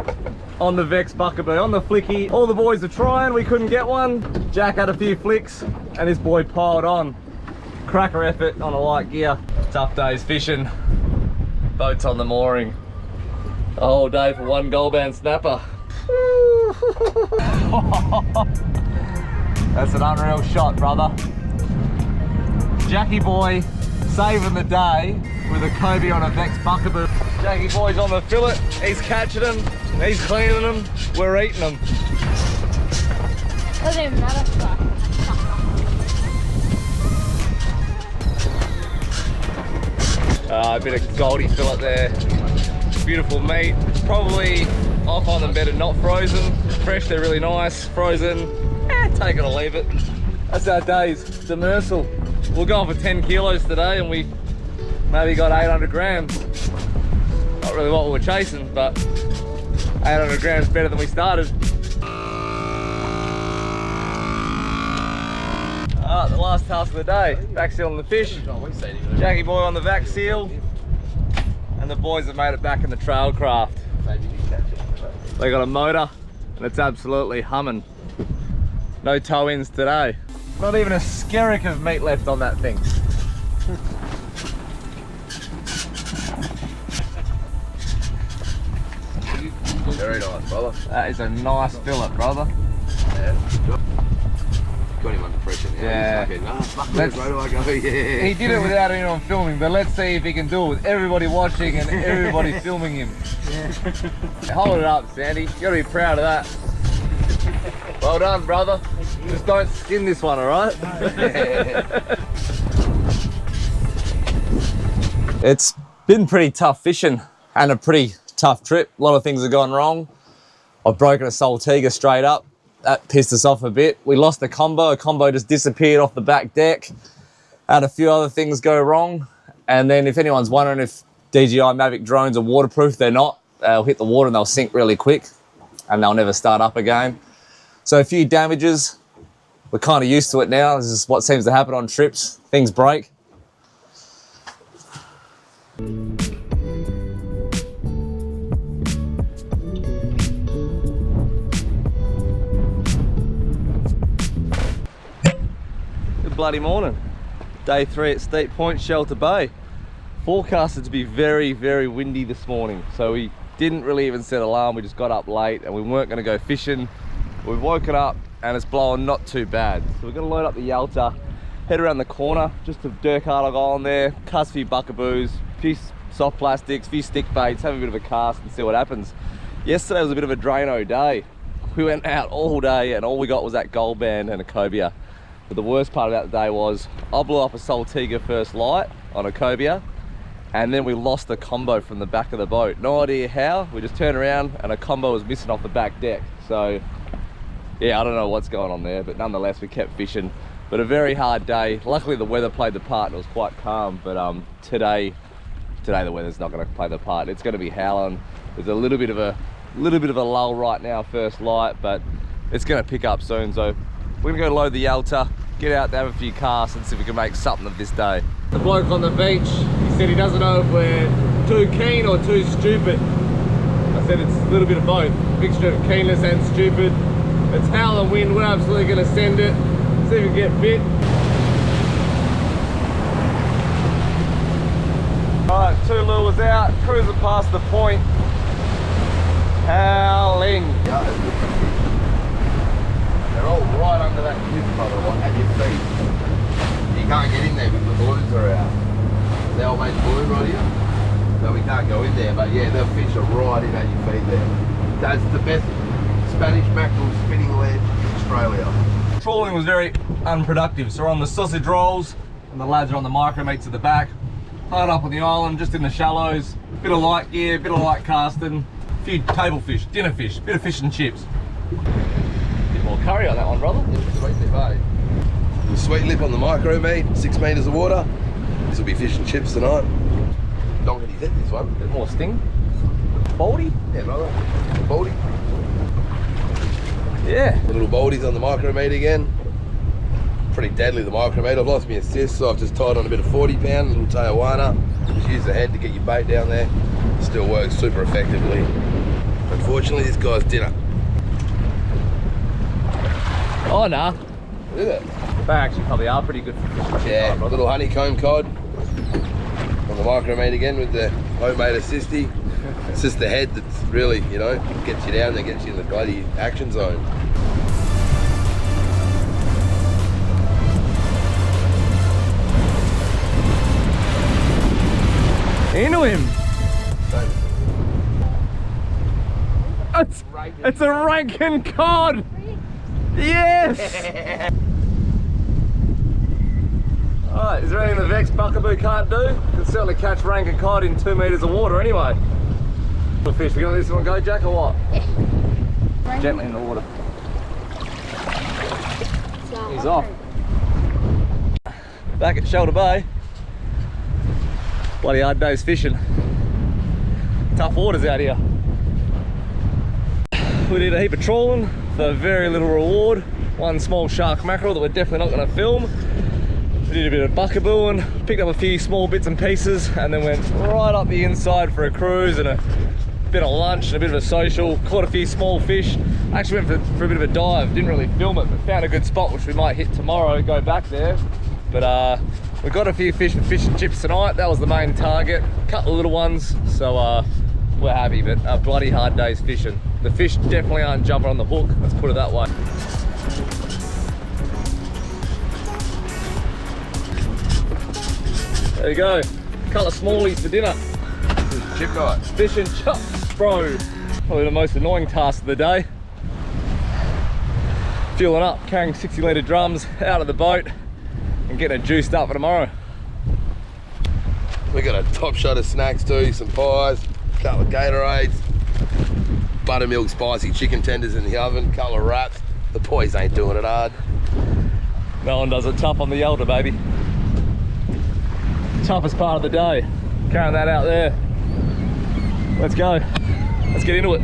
B: on the Vex buckaboo, on the flicky. All the boys are trying, we couldn't get one. Jack had a few flicks and his boy piled on. Cracker effort on a light gear. Tough days fishing. Boats on the mooring. The whole day for one gold band snapper. That's an unreal shot, brother. Jackie boy saving the day with a cobia on a Vex buckaboo. Jackie boy's on the fillet, he's catching them, he's cleaning them, we're eating them.
C: Doesn't even matter.
B: A bit of Goldie fillet there. Beautiful meat. Probably, I find them better not frozen. Fresh, they're really nice. Frozen, take it or leave it. That's our day's demersal. We'll go for 10 kilos today and we maybe got 800 grams. Not really what we were chasing, but 800 grams better than we started. The last task of the day, back sealing the fish. Jackie boy on the vac seal, and the boys have made it back in the trail craft. They got a motor and it's absolutely humming. No toe ins today. Not even a skerrick of meat left on that thing.
D: Very nice, brother.
B: That is a nice fillet, brother.
D: Yeah. Got him under pressure now.
B: Yeah.
D: He's like, fuck
B: Let's-
D: it, where do I go? Yeah.
B: He did it without anyone filming, but let's see if he can do it with everybody watching and everybody filming him. Hold it up, Sandy. You gotta be proud of that. Well done, brother. Just don't skin this one, alright? It's been pretty tough fishing and a pretty tough trip. A lot of things have gone wrong. I've broken a Saltiga straight up. That pissed us off a bit. We lost the combo. A combo just disappeared off the back deck. Had a few other things go wrong. And then if anyone's wondering if DJI Mavic drones are waterproof, they're not. They'll hit the water and they'll sink really quick and they'll never start up again. So a few damages. We're kind of used to it now. This is what seems to happen on trips. Things break. Good bloody morning. Day 3 at Steep Point, Shelter Bay. Forecasted to be very, very windy this morning. So we didn't really even set alarm. We just got up late and we weren't going to go fishing. We've woken up and it's blowing not too bad. So we're going to load up the Yalta, head around the corner, just to Dirk-Hartog Island there, cast a few buckaboos, a few soft plastics, a few stick baits, have a bit of a cast and see what happens. Yesterday was a bit of a Drano day. We went out all day and all we got was that gold band and a cobia. But the worst part about the day was I blew up a Saltiga first light on a cobia and then we lost a combo from the back of the boat. No idea how, we just turned around and a combo was missing off the back deck. So yeah, I don't know what's going on there, but nonetheless we kept fishing. But a very hard day. Luckily the weather played the part and it was quite calm, but today the weather's not going to play the part. It's going to be howling. There's a little bit of a lull right now, first light, but it's going to pick up soon. So we're going to go load the Yalta, get out there, have a few casts and see if we can make something of this day. The bloke on the beach, he said he doesn't know if we're too keen or too stupid. I said it's a little bit of both, mixture of keenness and stupid. It's howling wind, we're absolutely going to send it, see if we can get bit. Alright, 2 lures out, cruising past the point. Howling.
D: Yeah, they're all right under that cliff, by the way, at your feet. You can't get in there because the balloons are out. The old mate's balloon right here. So we can't go in there, but yeah, the fish are right in at your feet there. That's the best Spanish mackerel spinning lead in Australia.
B: Trawling was very unproductive, so we're on the sausage rolls and the lads are on the micro meats at the back. Hard up on the island, just in the shallows. Bit of light gear, bit of light casting. A few table fish, dinner fish, bit of fish and chips. Bit more curry on that one, brother.
D: Sweet lip, eh? Sweet lip on the micro meat, 6 metres of water. This will be fish and chips tonight. Don't get his head, this one.
B: Bit more sting. Baldy?
D: Yeah, brother. Baldy.
B: Yeah.
D: The little baldies on the micro meat again. Pretty deadly, the micro meat. I've lost my assist, so I've just tied on a bit of 40 pound, little Tijuana. Just use the head to get your bait down there. Still works super effectively. Unfortunately, this guy's dinner.
B: Oh, nah.
D: Look at that.
B: They actually probably are pretty good for fish.
D: Yeah, little honeycomb cod on the micro meat again with the homemade assisty. It's just the head that's really, you know, gets you down there, gets you in the bloody action zone.
B: Into him. It's a rankin cod. Yes. Alright, is there anything the Vex Buckaboo can't do? You can certainly catch rankin cod in 2 metres of water anyway. Little fish, we gonna let this one go, Jack, or what?
C: Yeah.
B: Gently in the water. He's off. Back at Shoulder Bay. Bloody hard day's fishing. Tough waters out here. We did a heap of trawling for very little reward. One small shark mackerel that we're definitely not going to film. We did a bit of buckabooing, picked up a few small bits and pieces, and then went right up the inside for a cruise and a bit of lunch and a bit of a social. Caught a few small fish. Actually went for a bit of a dive. Didn't really film it, but found a good spot which we might hit tomorrow. Go back there. But we got a few fish for fish and chips tonight. That was the main target. A couple of little ones, so we're happy. But a bloody hard day's fishing. The fish definitely aren't jumping on the hook. Let's put it that way. There you go. A couple of smallies for dinner.
D: Chip night.
B: Fish and chips, bro. Probably the most annoying task of the day. Fueling up, carrying 60 litre drums out of the boat and getting it juiced up for tomorrow.
D: We got a top shot of snacks too, some pies, a couple of Gatorades, buttermilk spicy chicken tenders in the oven, a couple of wraps. The boys ain't doing it hard.
B: No one does it tough on the Yalta, baby. Toughest part of the day. Carrying that out there. Let's go. Let's get into it.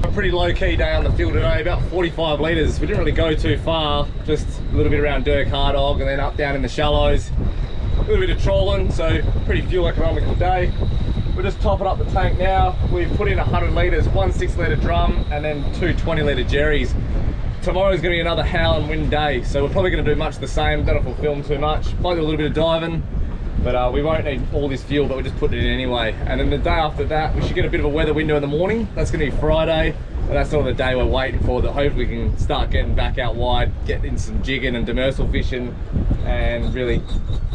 B: A pretty low-key day on the field today, about 45 litres. We didn't really go too far, just a little bit around Dirk Hardog and then up down in the shallows. A little bit of trawling, so pretty fuel economical day. We're just topping up the tank now. We've put in 100 litres, one 6-litre drum and then two 20-litre jerrys. Tomorrow's going to be another howling wind day, so we're probably going to do much the same. Don't know if we'll film too much. Might do a little bit of diving, but we won't need all this fuel, but we're just putting it in anyway. And then the day after that, we should get a bit of a weather window in the morning. That's going to be Friday, and that's sort of the day we're waiting for, that hopefully we can start getting back out wide, get in some jigging and demersal fishing, and really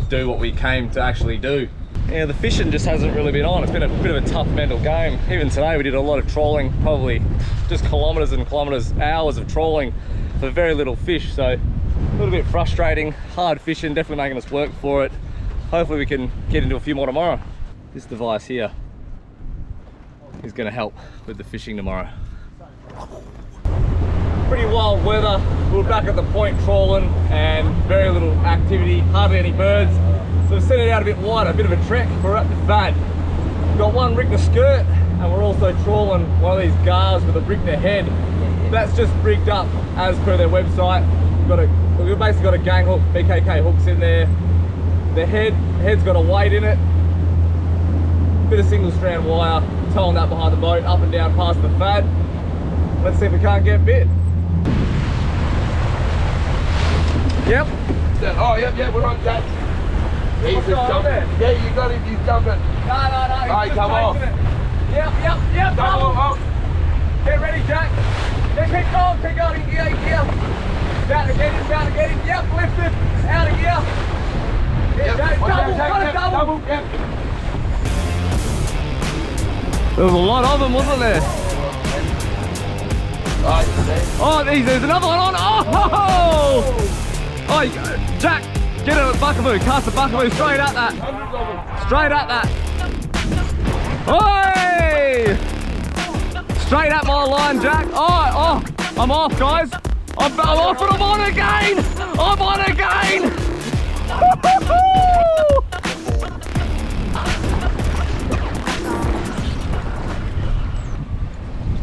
B: do what we came to actually do. Yeah, the fishing just hasn't really been on. It's been a bit of a tough mental game. Even today we did a lot of trawling, probably just kilometres and kilometres, hours of trawling for very little fish. So a little bit frustrating, hard fishing, definitely making us work for it. Hopefully we can get into a few more tomorrow. This device here, He's gonna help with the fishing tomorrow. Pretty wild weather. We're back at the point trawling and very little activity, hardly any birds. So we've set it out a bit wider, a bit of a trek. We're at the Fad. We've got one Richter skirt and we're also trawling one of these gars with a Richter head. That's just rigged up as per their website. We've basically got a gang hook, BKK hooks in there. The head's got a weight in it. Bit of single strand wire, towing that behind the boat, up and down past the Fad. Let's see if we can't get bit. Yep.
D: Oh, yep, we're on Jack. He's just jumping. Yeah, you got him, he's jumping.
B: No.
D: Hey, come off.
B: Yep.
D: Come off.
B: Get ready, Jack. Yeah, keep going, in gear. Down to get him. Yep, lifted, out of gear. Yeah, Jack, double.
D: Yep.
B: There was a lot of them, wasn't there? Oh, there's another one on. Oh, Jack, get a buckaboo, cast a buckaboo straight at that. Oi! Straight at my line, Jack. Oh, I'm off, guys. I'm off and I'm on again.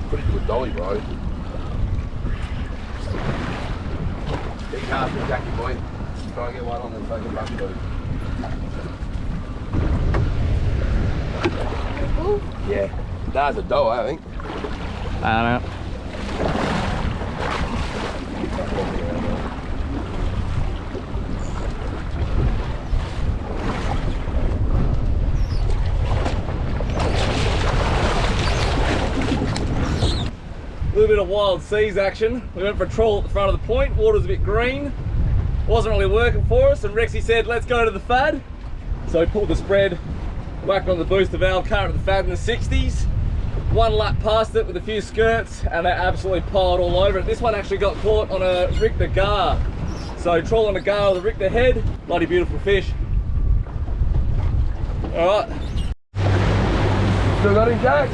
D: Pretty good dolly, bro. Big cast for Jackie boy. Try and get one on the fucking bucket. Yeah, that's a doe, I think.
B: I don't know. A little bit of wild seas action. We went for a trawl at the front of the point. Water's a bit green. Wasn't really working for us, and Rexy said, let's go to the Fad. So we pulled the spread, whacked on the booster valve, current of the Fad in the 60s. One lap past it with a few skirts, and they absolutely piled all over it. This one actually got caught on a Richter gar. So trawling a gar with a Richter head, bloody beautiful fish. All right.
D: Still got him, Jack?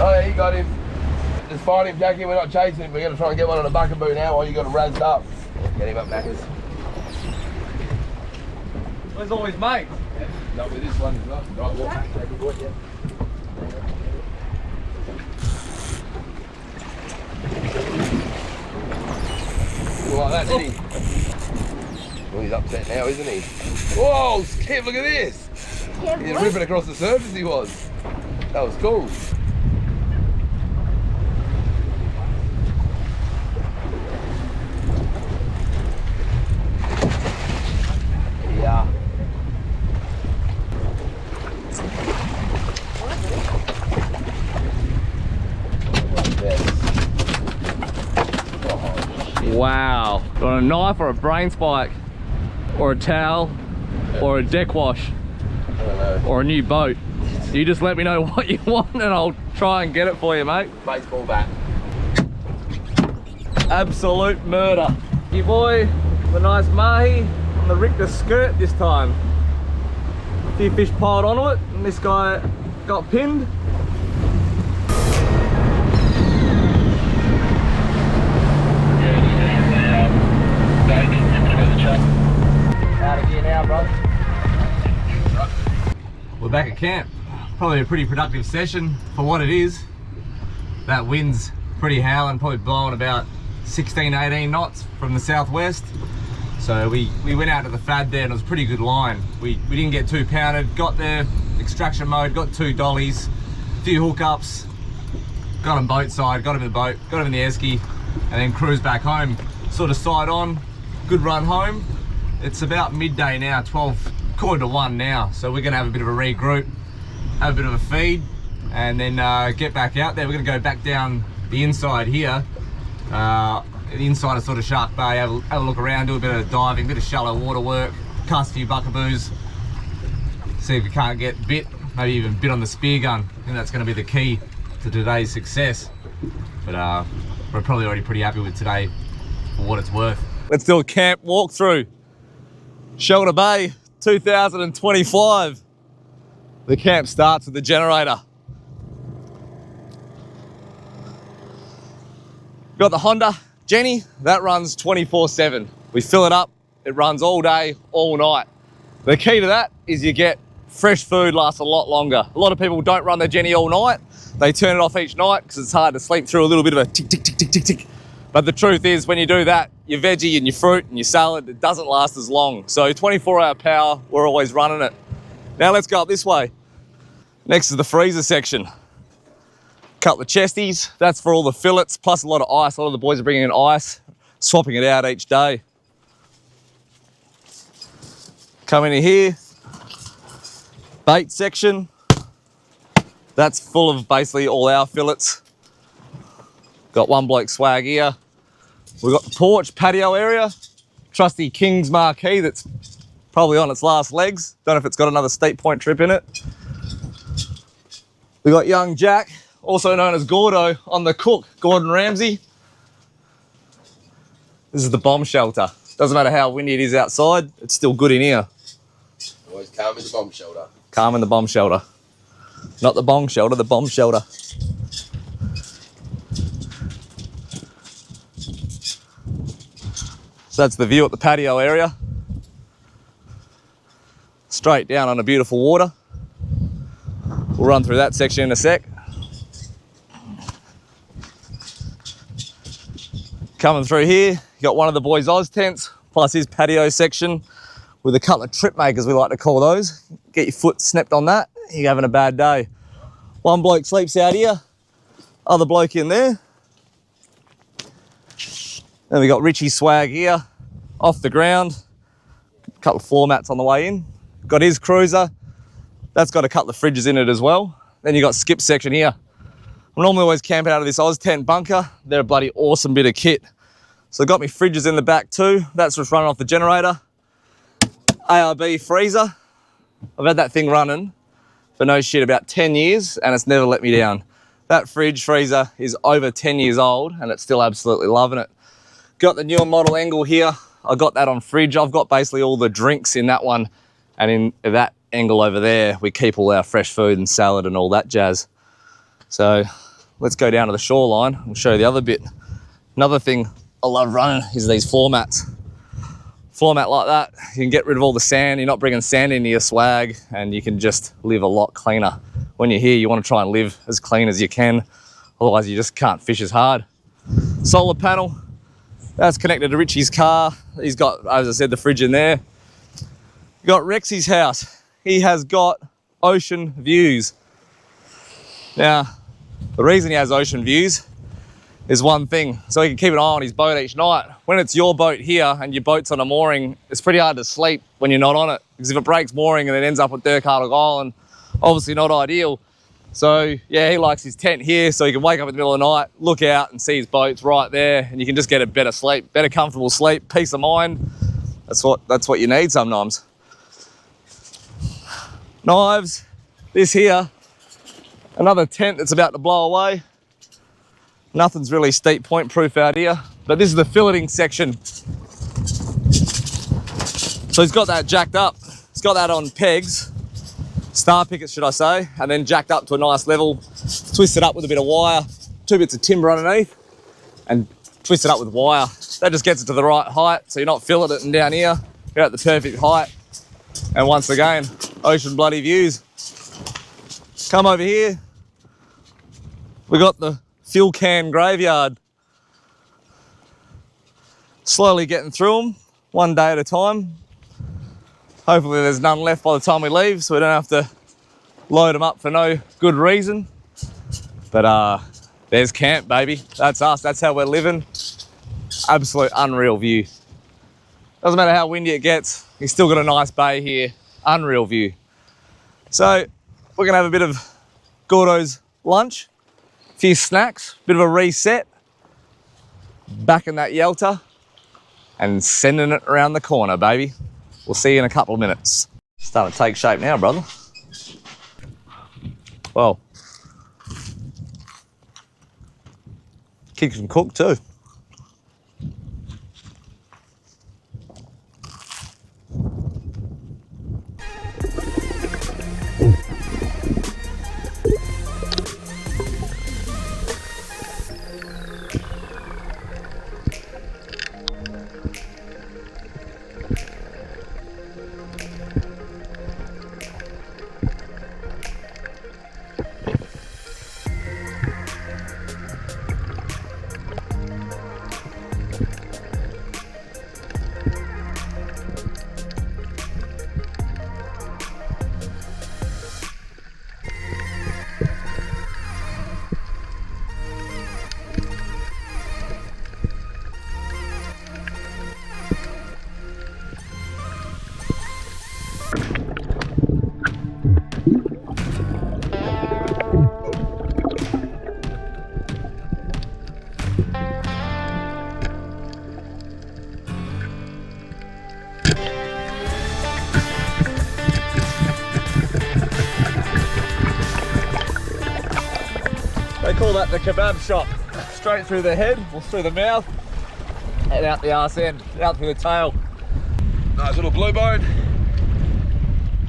D: Oh yeah, you got him. Just find him, Jackie. We're not chasing him. We're going to try and get one on a buckaboo now while you got him razzed up. Get him up, knackers.
B: As always, mate.
D: Not with this one as well. Right, walk back, Jackie boy, yeah. Like that, didn't he? Well, he's upset now, isn't he? Whoa, Skip, look at this! He's ripping across the surface, he was. That was cool. Yeah.
B: Wow. Got a knife or a brain spike or a towel or a deck wash or a new boat. You just let me know what you want and I'll try and get it for you, mate.
D: Baseball bat.
B: Absolute murder. Your boy, the nice mahi on the Richter skirt this time. A few fish piled onto it and this guy got pinned. Out of gear now, bro. We're back at camp. Probably a pretty productive session for what it is. That wind's pretty howling, probably blowing about 16, 18 knots from the southwest. So we went out to the Fad there and it was a pretty good line. We didn't get too pounded, got there, extraction mode, got 2 dollies, a few hookups, got him boat side, got him in the boat, got him in the esky, and then cruised back home. Sort of side on, good run home. It's about midday now, 12:45 now. So we're gonna have a bit of a regroup, have a bit of a feed, and then get back out there. We're gonna go back down the inside here. The inside of sort of Shark Bay, have a look around, do a bit of diving, a bit of shallow water work, cast a few buckaboos, see if we can't get bit, maybe even bit on the spear gun. I think that's gonna be the key to today's success. But we're probably already pretty happy with today for what it's worth. Let's do a camp walkthrough. Shelter Bay 2025. The camp starts with the generator. Got the Honda Jenny, that runs 24/7. We fill it up, it runs all day, all night. The key to that is you get fresh food lasts a lot longer. A lot of people don't run their Jenny all night. They turn it off each night because it's hard to sleep through a little bit of a tick, tick, tick, tick, tick, tick. But the truth is when you do that, your veggie and your fruit and your salad, it doesn't last as long. So 24-hour power, we're always running it. Now let's go up this way. Next is the freezer section. Couple of chesties, that's for all the fillets, plus a lot of ice. A lot of the boys are bringing in ice, swapping it out each day. Come in here, bait section. That's full of basically all our fillets. Got one bloke swag here. We've got the porch patio area, trusty King's marquee that's probably on its last legs. Don't know if it's got another Steep Point trip in it. We got young Jack, also known as Gordo, on the cook, Gordon Ramsay. This is the bomb shelter. Doesn't matter how windy it is outside, it's still good in here.
D: Always calm in the bomb shelter.
B: Calm in the bomb shelter. Not the bong shelter, the bomb shelter. So that's the view at the patio area. Straight down on a beautiful water. We'll run through that section in a sec. Coming through here, you got one of the boys' Oz tents, plus his patio section with a couple of trip makers, we like to call those. Get your foot snapped on that, you're having a bad day. One bloke sleeps out here, other bloke in there. Then we got Richie's swag here, off the ground. A couple of floor mats on the way in. Got his cruiser, that's got a couple of fridges in it as well. Then you got Skip's section here. I'm normally always camping out of this Oz tent bunker. They're a bloody awesome bit of kit. So got me fridges in the back too. That's just running off the generator. ARB freezer. I've had that thing running for no shit about 10 years and it's never let me down. That freezer is over 10 years old and it's still absolutely loving it. Got the newer model Engel here. I got that on fridge. I've got basically all the drinks in that one, and in that Engel over there, we keep all our fresh food and salad and all that jazz. So let's go down to the shoreline. I'll show you the other bit. Another thing I love running is these floor mats. Floor mat like that, you can get rid of all the sand. You're not bringing sand into your swag and you can just live a lot cleaner. When you're here, you want to try and live as clean as you can. Otherwise, you just can't fish as hard. Solar panel, that's connected to Richie's car. He's got, as I said, the fridge in there. You got Rexy's house. He has got ocean views. Now, the reason he has ocean views is one thing, so he can keep an eye on his boat each night. When it's your boat here and your boat's on a mooring, it's pretty hard to sleep when you're not on it, because if it breaks mooring and it ends up at Dirkhartog Island, obviously not ideal. So yeah, he likes his tent here so he can wake up in the middle of the night, look out and see his boats right there, and you can just get a better sleep, better comfortable sleep, peace of mind. That's what you need sometimes. Knives, this here, another tent that's about to blow away. Nothing's really Steep Point proof out here, but this is the filleting section. So he's got that jacked up. He's got that on pegs, star pickets should I say, and then jacked up to a nice level, twisted up with a bit of wire, 2 bits of timber underneath, and twist it up with wire. That just gets it to the right height, so you're not filleting down here. You're at the perfect height. And once again, ocean bloody views. Come over here. We got the fuel can graveyard. Slowly getting through them, one day at a time. Hopefully there's none left by the time we leave, so we don't have to load them up for no good reason. But there's camp, baby. That's us, that's how we're living. Absolute unreal view. Doesn't matter how windy it gets, you've still got a nice bay here. Unreal view. So we're gonna have a bit of Gordo's lunch, a few snacks, bit of a reset, back in that Yalta and sending it around the corner, baby. We'll see you in a couple of minutes. Starting to take shape now, brother. Well, kick and cook too. They call that the kebab shot. Straight through the head, or through the mouth, and out the arse end, out through the tail.
D: Nice little blue bone.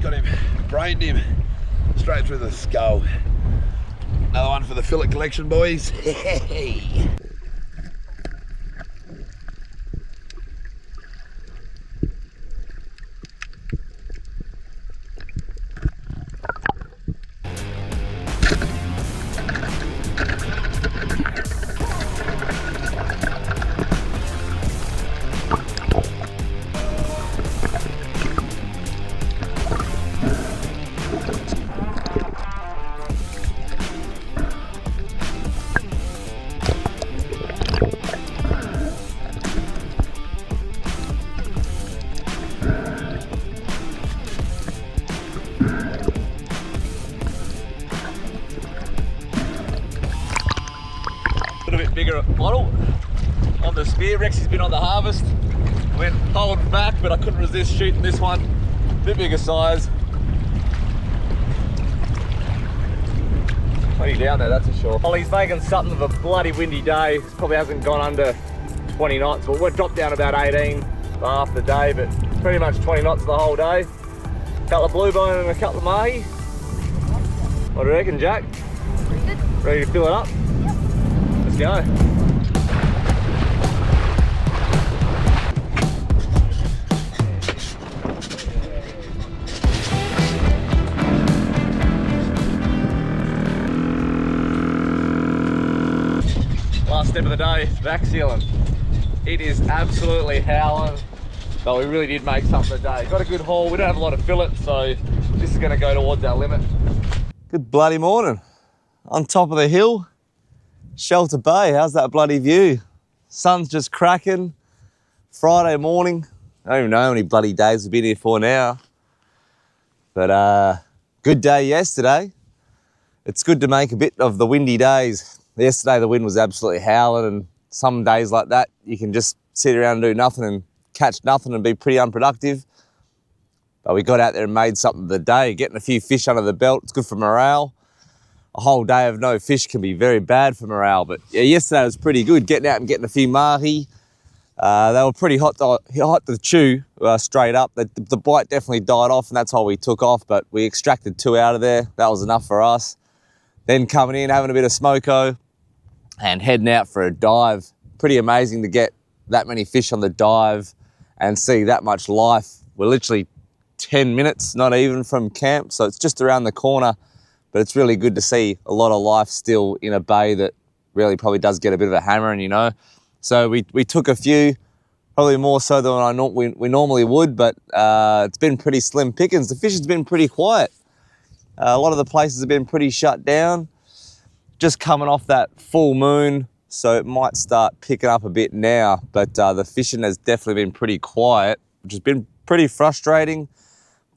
D: Got him, brained him, straight through the skull. Another one for the fillet collection, boys.
B: Bigger model on the spear. Rexy's been on the harvest. Went holding back, but I couldn't resist shooting this one. Bit bigger size. Plenty down there, that's for sure. Ollie's making Sutton of a bloody windy day. Probably hasn't gone under 20 knots. Well, we're dropped down about 18 for half the day, but pretty much 20 knots the whole day. A couple of blue bone and a couple of mahi. What do you reckon, Jack?
C: Pretty good.
B: Ready to fill it up? Let's go. Last step of the day, vac sealing. It is absolutely howling, but we really did make something today. Got a good haul. We don't have a lot of fillet, so this is going to go towards our limit. Good bloody morning. On top of the hill. Shelter Bay, how's that bloody view? Sun's just cracking. Friday morning. I don't even know how many bloody days we've been here for now. But good day yesterday. It's good to make a bit of the windy days. Yesterday the wind was absolutely howling, and some days like that you can just sit around and do nothing and catch nothing and be pretty unproductive. But we got out there and made something of the day, getting a few fish under the belt. It's good for morale. A whole day of no fish can be very bad for morale, but yeah, yesterday was pretty good. Getting out and getting a few mahi. They were pretty hot to chew straight up. The bite definitely died off, and that's why we took off, but we extracted 2 out of there. That was enough for us. Then coming in, having a bit of smoko, and heading out for a dive. Pretty amazing to get that many fish on the dive and see that much life. We're literally 10 minutes, not even, from camp, so it's just around the corner. But it's really good to see a lot of life still in a bay that really probably does get a bit of a hammering, you know. So we took a few, probably more so than we normally would, but it's been pretty slim pickings. The fish has been pretty quiet. A lot of the places have been pretty shut down. Just coming off that full moon, so it might start picking up a bit now, but the fishing has definitely been pretty quiet, which has been pretty frustrating.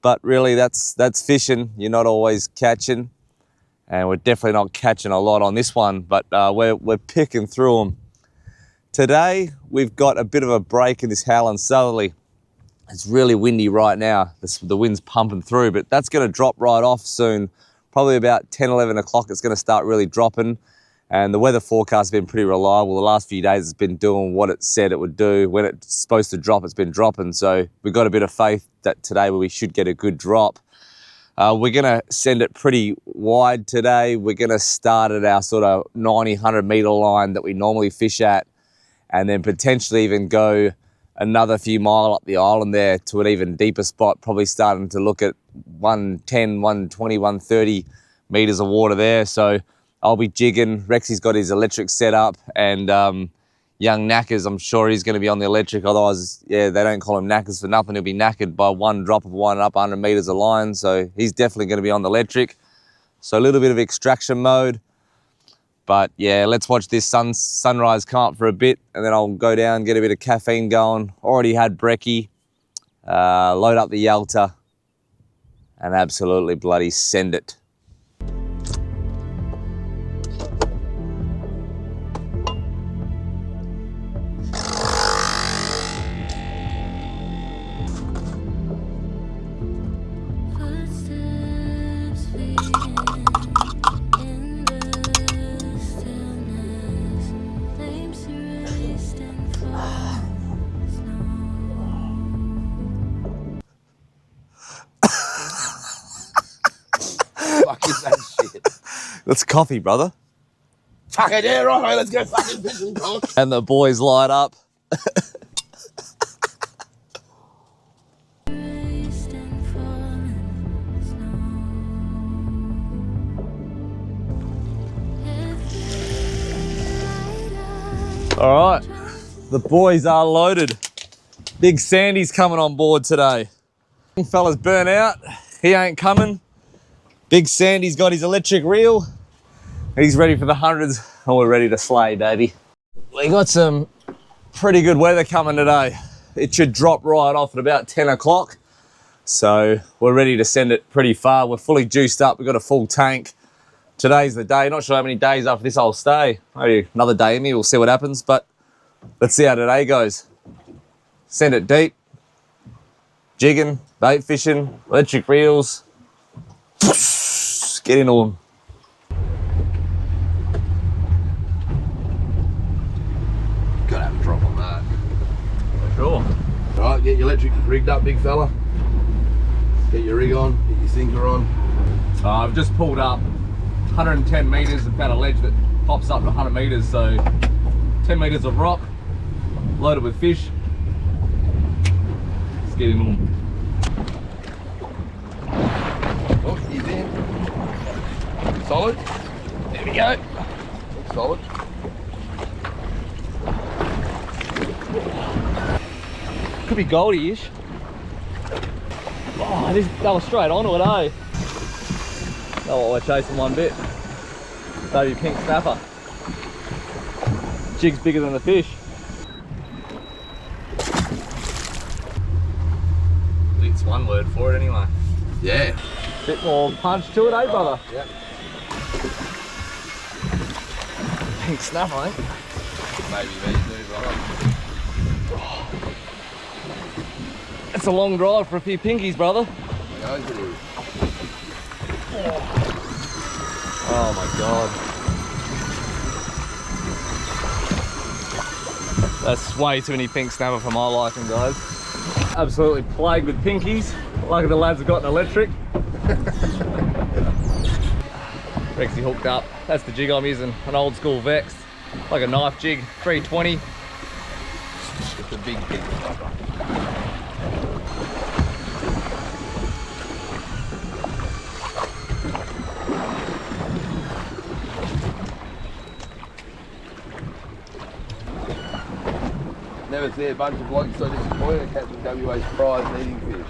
B: But really, that's fishing. You're not always catching. And we're definitely not catching a lot on this one, but we're picking through them. Today, we've got a bit of a break in this howling southerly. It's really windy right now. The wind's pumping through, but that's going to drop right off soon. Probably about 10, 11 o'clock, it's going to start really dropping. And the weather forecast has been pretty reliable. The last few days, it's been doing what it said it would do. When it's supposed to drop, it's been dropping. So we've got a bit of faith that today we should get a good drop. We're going to send it pretty wide today. We're going to start at our sort of 90, 100 metre line that we normally fish at, and then potentially even go another few mile up the island there to an even deeper spot, probably starting to look at 110, 120, 130 metres of water there. So I'll be jigging. Rexy's got his electric set up, and young Knackers, I'm sure he's going to be on the electric. Otherwise, yeah, they don't call him Knackers for nothing. He'll be knackered by one drop of one up 100 metres of line. So he's definitely going to be on the electric. So a little bit of extraction mode. But yeah, let's watch this sunrise come up for a bit, and then I'll go down, get a bit of caffeine going. Already had brekkie, load up the Yalta, and absolutely bloody send it.
A: That's coffee, brother.
D: Fuck it, yeah, right, let's go fucking fishing, cock.
A: And the boys light up. All right, the boys are loaded. Big Sandy's coming on board today. Fella's burnt out, he ain't coming. Big Sandy's got his electric reel. He's ready for the hundreds and we're ready to slay, baby. We got some pretty good weather coming today. It should drop right off at about 10 o'clock. So we're ready to send it pretty far. We're fully juiced up, we've got a full tank. Today's the day, not sure how many days after this I'll stay. Maybe another day in me, we'll see what happens, but let's see how today goes. Send it deep, jigging, bait fishing, electric reels. Get into them.
D: Gotta have a drop on that.
A: Sure.
D: Right, get your electric rigged up, big fella. Get your rig on, get your sinker on.
B: I've just pulled up 110 metres and found a ledge that pops up to 100 metres, so 10 metres of rock, loaded with fish. Let's get into them.
D: Oh, he's in. Solid. There we go. Solid.
B: Could be goldie-ish. Oh, they were straight onto it, eh? Not what we're chasing one bit. Baby pink snapper. Jig's bigger than the fish. It's one word for it anyway.
D: Yeah.
B: Bit more punch to it, eh, brother?
D: Yeah.
B: Pink snapper, eh?
D: Maybe me too, brother.
B: It's a long drive for a few pinkies, brother.
D: I know it is.
B: Oh my god. That's way too many pink snapper for my liking, guys. Absolutely plagued with pinkies. Lucky the lads have got an electric. Rexy hooked up. That's the jig I'm using, an old school Vex. Like a knife jig, 320.
D: It's a big pig. Never see a bunch of blokes so disappointed catching WA's prize and eating fish.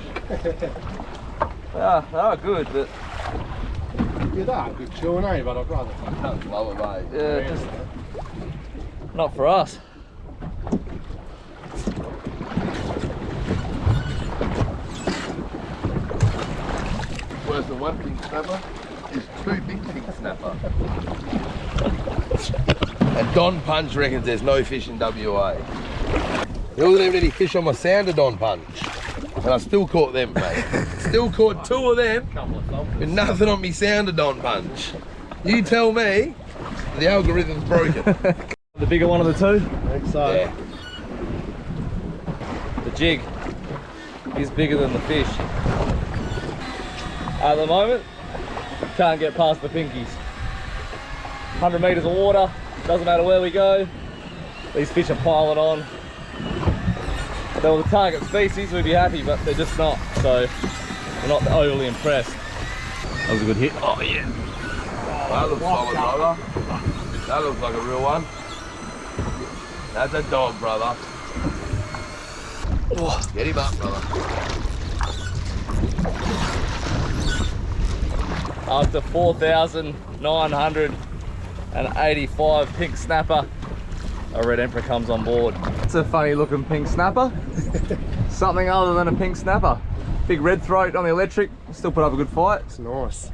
B: They are good, but
E: Yeah, that good chewing, eh? But I'd rather fuck
D: Can't blow it, mate.
B: yeah, just not for us.
D: Worse than one pink snapper is two big pink snapper. And Don Punch reckons there's no fish in WA. There wasn't even any fish on my sounder Don Punch. And I still caught them, mate. Still caught two of them with nothing on me sounder Don Punch. You tell me the algorithm's broken.
B: The bigger one of the two?
E: I think so.
D: Yeah.
B: The jig is bigger than the fish. At the moment, can't get past the pinkies. 100 metres of water, doesn't matter where we go. These fish are piling on. If they were the target species, we'd be happy, but they're just not. So we're not overly impressed. That was a good hit. Oh yeah.
D: That looks solid, brother. That looks like a real one. That's a dog, brother. Oh, get him up, brother.
B: After 4,985 pink snapper, a red emperor comes on board. It's a funny looking pink snapper. Something other than a pink snapper. Big red throat on the electric, still put up a good fight.
E: It's nice.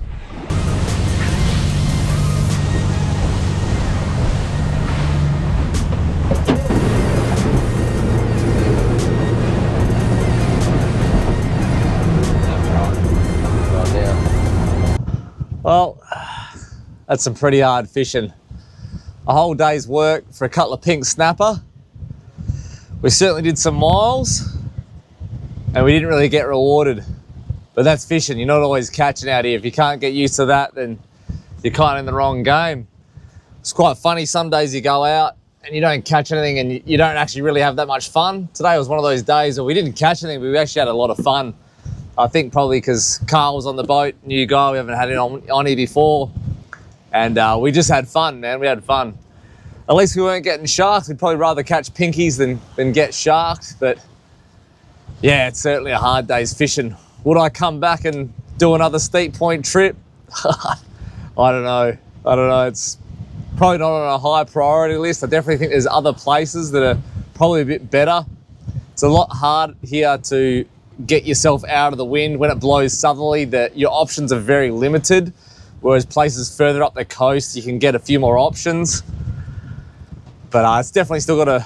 B: Well, that's some pretty hard fishing. A whole day's work for a couple of pink snapper. We certainly did some miles and we didn't really get rewarded. But that's fishing, you're not always catching out here. If you can't get used to that, then you're kind of in the wrong game. It's quite funny, some days you go out and you don't catch anything and you don't actually really have that much fun. Today was one of those days where we didn't catch anything, but we actually had a lot of fun. I think probably because Carl was on the boat, new guy, we haven't had it on here before. And we just had fun, man, we had fun. At least we weren't getting sharks. We'd probably rather catch pinkies than get sharks, but yeah, it's certainly a hard day's fishing. Would I come back and do another steep point trip? I don't know. It's probably not on a high priority list. I definitely think there's other places that are probably a bit better. It's a lot hard here to get yourself out of the wind when it blows southerly. That your options are very limited, whereas places further up the coast you can get a few more options. But it's definitely still got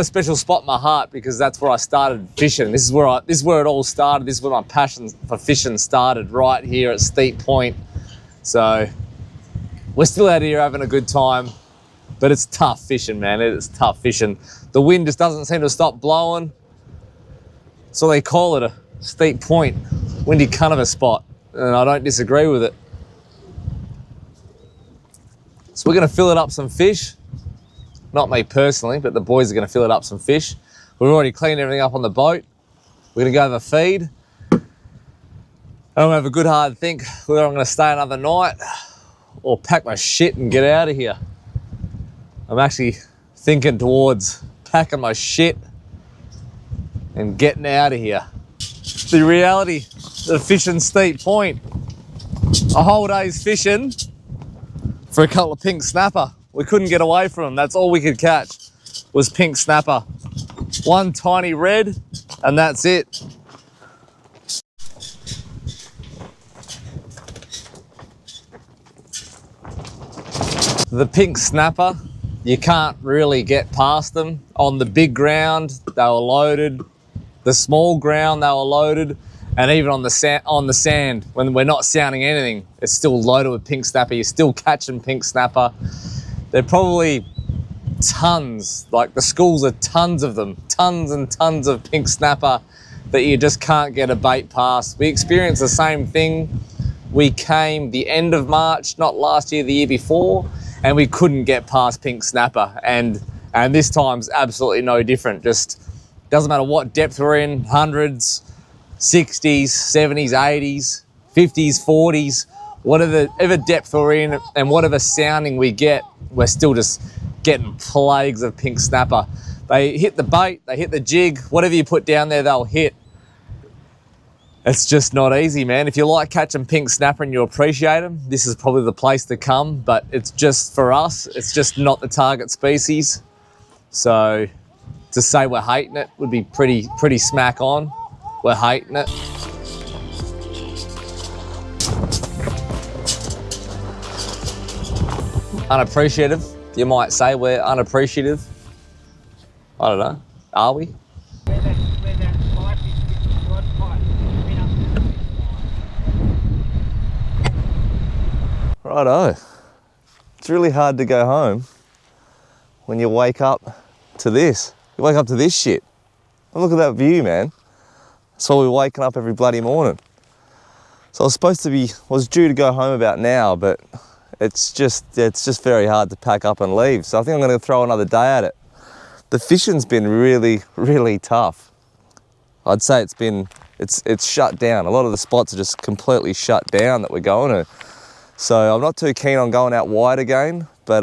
B: a special spot in my heart because that's where I started fishing. This is where it all started. This is where my passion for fishing started, right here at Steep Point. So we're still out here having a good time, but it's tough fishing, man. It's tough fishing. The wind just doesn't seem to stop blowing. So they call it a Steep Point, windy cunt of a spot, and I don't disagree with it. So we're gonna fill it up some fish. Not me personally, but the boys are gonna fill it up some fish. We've already cleaned everything up on the boat. We're gonna go have a feed. I'm gonna have a good hard think whether I'm gonna stay another night or pack my shit and get out of here. I'm actually thinking towards packing my shit and getting out of here. The reality of fishing Steep Point, a whole day's fishing for a couple of pink snapper. We couldn't get away from them. That's all we could catch was pink snapper. One tiny red, and that's it. The pink snapper, you can't really get past them. On the big ground, they were loaded. The small ground, they were loaded. And even on the sand, when we're not sounding anything, it's still loaded with pink snapper. You're still catching pink snapper. They're probably tons, like the schools are tons of them, tons and tons of pink snapper that you just can't get a bait past. We experienced the same thing. We came the end of March, not last year, the year before, and we couldn't get past pink snapper. And this time's absolutely no different. Just doesn't matter what depth we're in, hundreds, 60s, 70s, 80s, 50s, 40s, whatever depth we're in and whatever sounding we get, we're still just getting plagues of pink snapper. They hit the bait, they hit the jig, whatever you put down there, they'll hit. It's just not easy, man. If you like catching pink snapper and you appreciate them, this is probably the place to come, but it's just for us, it's just not the target species. So to say we're hating it would be pretty smack on. We're hating it. Unappreciative, you might say. We're unappreciative. I don't know. Are we? Righto. It's really hard to go home when you wake up to this. You wake up to this shit. Look at that view, man. That's why we're waking up every bloody morning. So I was due to go home about now, but it's just very hard to pack up and leave. So I think I'm gonna throw another day at it. The fishing's been really, really tough. I'd say it's shut down. A lot of the spots are just completely shut down that we're going to. So I'm not too keen on going out wide again, but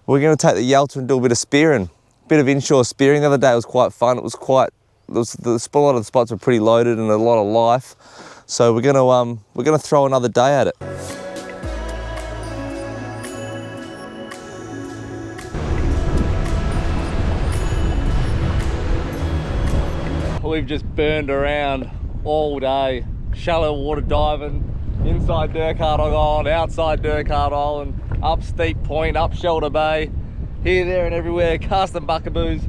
B: we're gonna take the Yalta and do a bit of spearing. Bit of inshore spearing. The other day was quite fun. A lot of the spots were pretty loaded and a lot of life. So we're gonna throw another day at it. We've just burned around all day, shallow water diving, inside Dirkart Island, outside Dirkart Island, up Steep Point, up Shelter Bay, here, there and everywhere, casting buckaboos,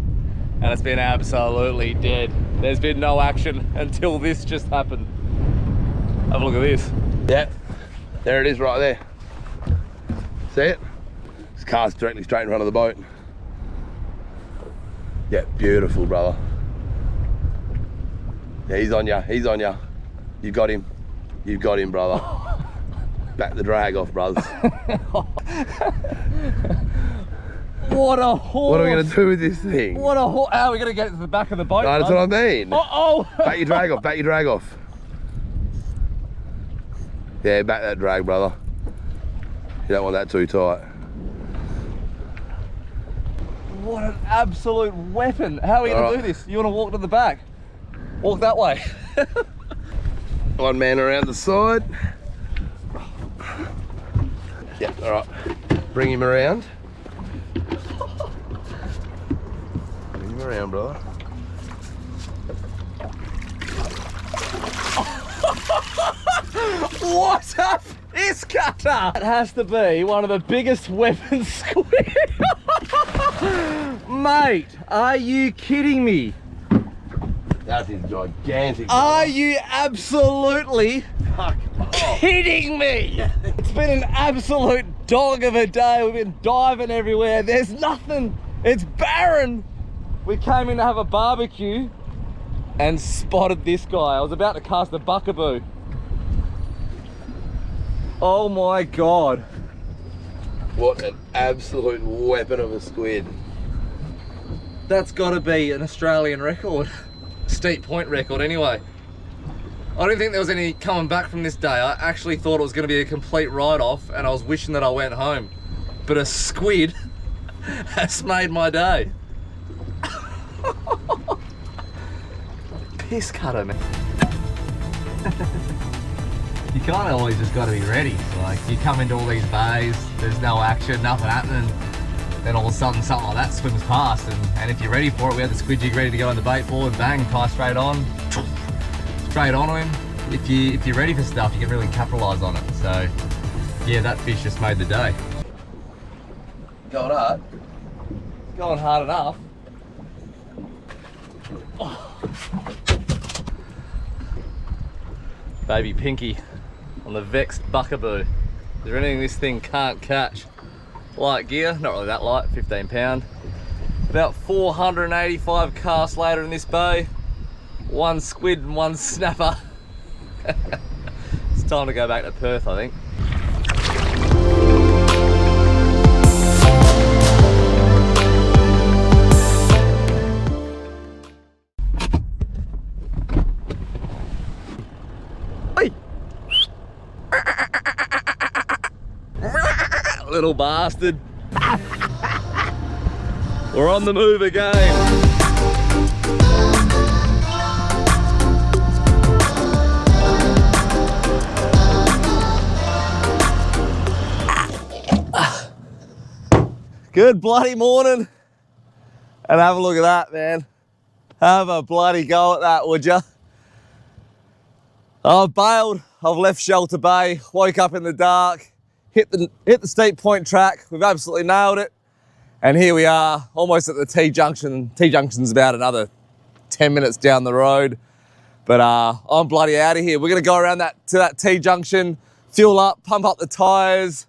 B: and it's been absolutely dead. There's been no action until this just happened. Have a look at this.
D: Yeah, there it is right there. See it? This car's directly straight in front of the boat. Yeah, beautiful, brother. Yeah, he's on ya, he's on ya. You got him, brother. Back the drag off, brothers.
B: What a horse.
D: What are we going to do with this thing?
B: What a horse. How are we going to get it to the back of the boat?
D: No, that's what I mean.
B: Uh-oh.
D: Back your drag off, back your drag off. Yeah, back that drag, brother. You don't want that too tight.
B: What an absolute weapon. How are we going to do this? You want to walk to the back? Walk that way.
D: One man around the side. Yeah, all right. Bring him around. Bring him around, brother.
B: What a piss cutter! That has to be one of the biggest weapons squid. Mate, are you kidding me?
D: That is gigantic.
B: Are you absolutely
D: Fuck off.
B: kidding me? It's been an absolute dog of a day. We've been diving everywhere. There's nothing. It's barren. We came in to have a barbecue and spotted this guy. I was about to cast a buckaboo. Oh my God.
D: What an absolute weapon of a squid.
B: That's got to be an Australian record. Steep point record anyway. I didn't think there was any coming back from this day. I actually thought it was going to be a complete write-off and I was wishing that I went home. But a squid has made my day. Piss cutter, man. You kind of always just got to be ready. Like, you come into all these bays, there's no action, nothing happening. Then all of a sudden something like that swims past, and if you're ready for it, we had the squid jig ready to go on the bait board, bang, tie straight on, straight onto him. If you're ready for stuff, you can really capitalise on it. So yeah, that fish just made the day. Going hard. Going hard enough. Oh. Baby Pinky on the vexed buckaboo. Is there anything this thing can't catch? Light gear, not really that light, 15 pound. About 485 casts later in this bay, one squid and one snapper. It's time to go back to Perth, I think. Little bastard. We're on the move again. Good bloody morning. And have a look at that, man. Have a bloody go at that, would ya? I've bailed. I've left Shelter Bay, woke up in the dark. Hit the steep point track. We've absolutely nailed it. And here we are, almost at the T-junction. T-junction's about another 10 minutes down the road. But I'm bloody out of here. We're gonna go around to that T-junction, fuel up, pump up the tires.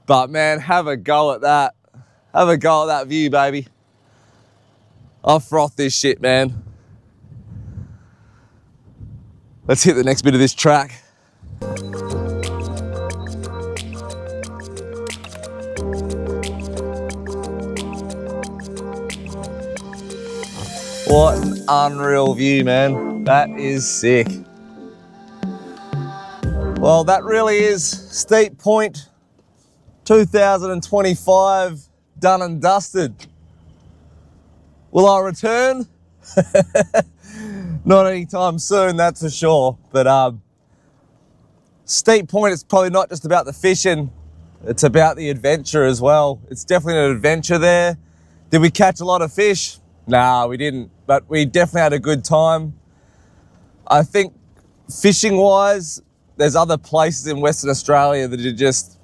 B: But man, have a go at that. Have a go at that view, baby. I'll froth this shit, man. Let's hit the next bit of this track. What an unreal view, man. That is sick. Well, that really is Steep Point 2025 done and dusted. Will I return? Not anytime soon, that's for sure. But Steep Point is probably not just about the fishing, it's about the adventure as well. It's definitely an adventure there. Did we catch a lot of fish? Nah, we didn't, but we definitely had a good time. I think fishing-wise, there's other places in Western Australia that are just,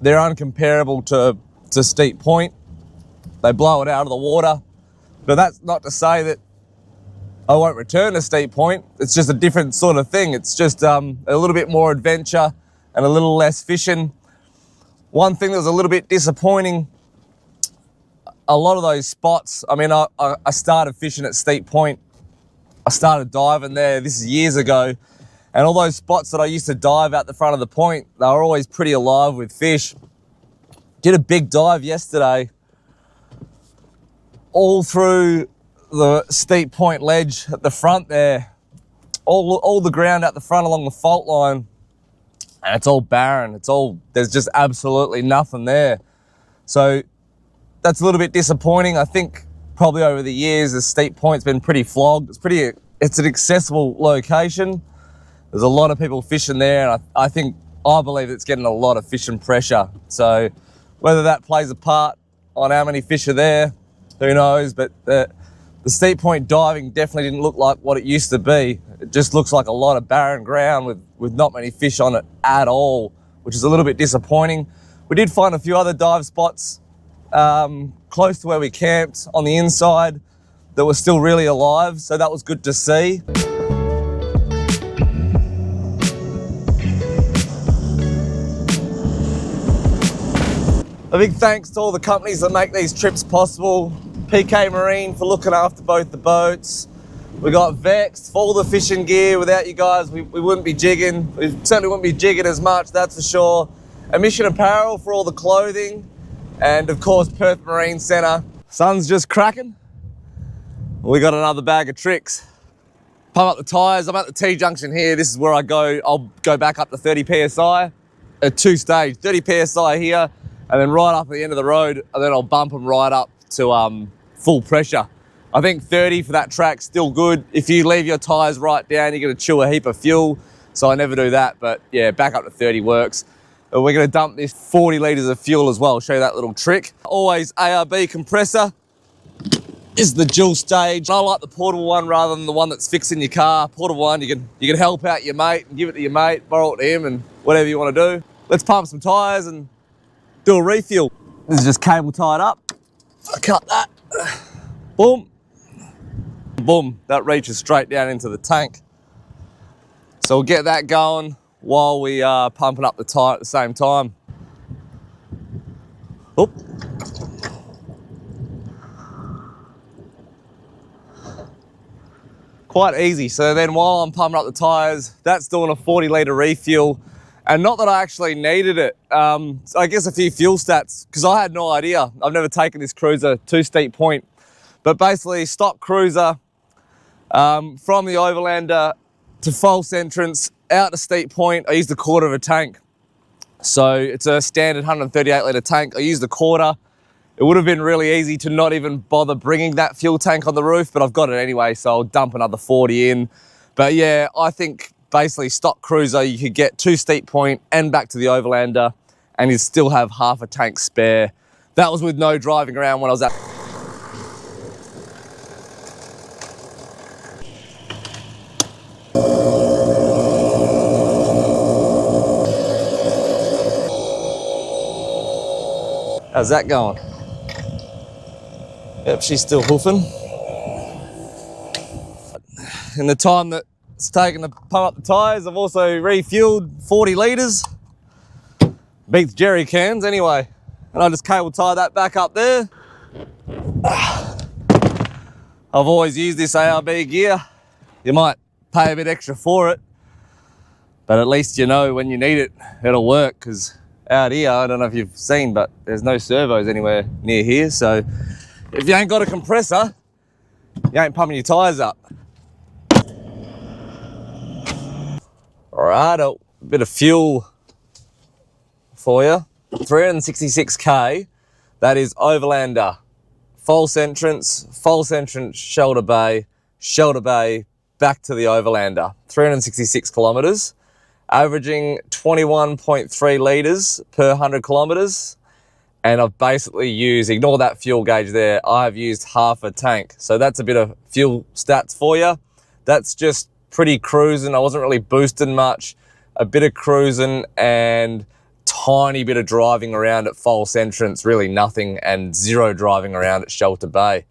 B: they're uncomparable to Steep Point. They blow it out of the water. But that's not to say that I won't return to Steep Point. It's just a different sort of thing. It's just a little bit more adventure and a little less fishing. One thing that was a little bit disappointing, a lot of those spots, I mean, I started fishing at Steep Point. I started diving there, this is years ago, And all those spots that I used to dive out the front of the point, they were always pretty alive with fish. Did a big dive yesterday, all through the steep point ledge at the front there, all the ground out the front along the fault line, and it's all barren. There's just absolutely nothing there. So that's a little bit disappointing. I think probably over the years, the steep point's been pretty flogged. It's an accessible location. There's a lot of people fishing there, and I believe it's getting a lot of fishing pressure. So whether that plays a part on how many fish are there, who knows, but the steep point diving definitely didn't look like what it used to be. It just looks like a lot of barren ground with not many fish on it at all, which is a little bit disappointing. We did find a few other dive spots close to where we camped on the inside that were still really alive, so that was good to see. A big thanks to all the companies that make these trips possible. PK Marine for looking after both the boats. We got Vex for all the fishing gear. Without you guys, we wouldn't be jigging. We certainly wouldn't be jigging as much, that's for sure. Emission Apparel for all the clothing. And of course, Perth Marine Centre. Sun's just cracking. We got another bag of tricks. Pump up the tyres. I'm at the T-junction here. This is where I'll go back up to 30 PSI. At 2-stage, 30 PSI here, and then right up at the end of the road, and then I'll bump them right up to full pressure. I think 30 for that track's still good. If you leave your tyres right down, you're gonna chew a heap of fuel. So I never do that, but yeah, back up to 30 works. We're gonna dump this 40 litres of fuel as well. I'll show you that little trick. Always ARB compressor is the dual stage. I like the portable one rather than the one that's fixed in your car. Portable one, you can help out your mate and give it to your mate, borrow it to him and whatever you wanna do. Let's pump some tyres and do a refuel. This is just cable tied up. I cut that. Boom. Boom. That reaches straight down into the tank. So we'll get that going while we are pumping up the tyre at the same time. Oop. Quite easy. So then while I'm pumping up the tyres, that's doing a 40 litre refuel. And not that I actually needed it. So I guess a few fuel stats, because I had no idea. I've never taken this cruiser to Steep Point. But basically, stock cruiser from the Overlander to false entrance, out to Steep Point, I used a quarter of a tank. So it's a standard 138 litre tank. I used a quarter. It would have been really easy to not even bother bringing that fuel tank on the roof, but I've got it anyway, so I'll dump another 40 in. But yeah, I think basically stock cruiser, you could get to Steep Point and back to the Overlander and you'd still have half a tank spare. That was with no driving around when I was at... How's that going? Yep, she's still hoofing. In the time that it's taken to pump up the tyres, I've also refueled 40 litres. Beats jerry cans anyway. And I just cable tie that back up there. I've always used this ARB gear. You might pay a bit extra for it, but at least you know when you need it, it'll work, because out here, I don't know if you've seen, but there's no servos anywhere near here. So if you ain't got a compressor, you ain't pumping your tyres up. All right, a bit of fuel for you. 366k, that is Overlander. False entrance, Shelter Bay, back to the Overlander. 366 kilometres, averaging 21.3 litres per 100 kilometres. And I've basically used, ignore that fuel gauge there, I've used half a tank. So that's a bit of fuel stats for you. That's just pretty cruising. I wasn't really boosting much. A bit of cruising and tiny bit of driving around at false entrance, really nothing, and zero driving around at Shelter Bay.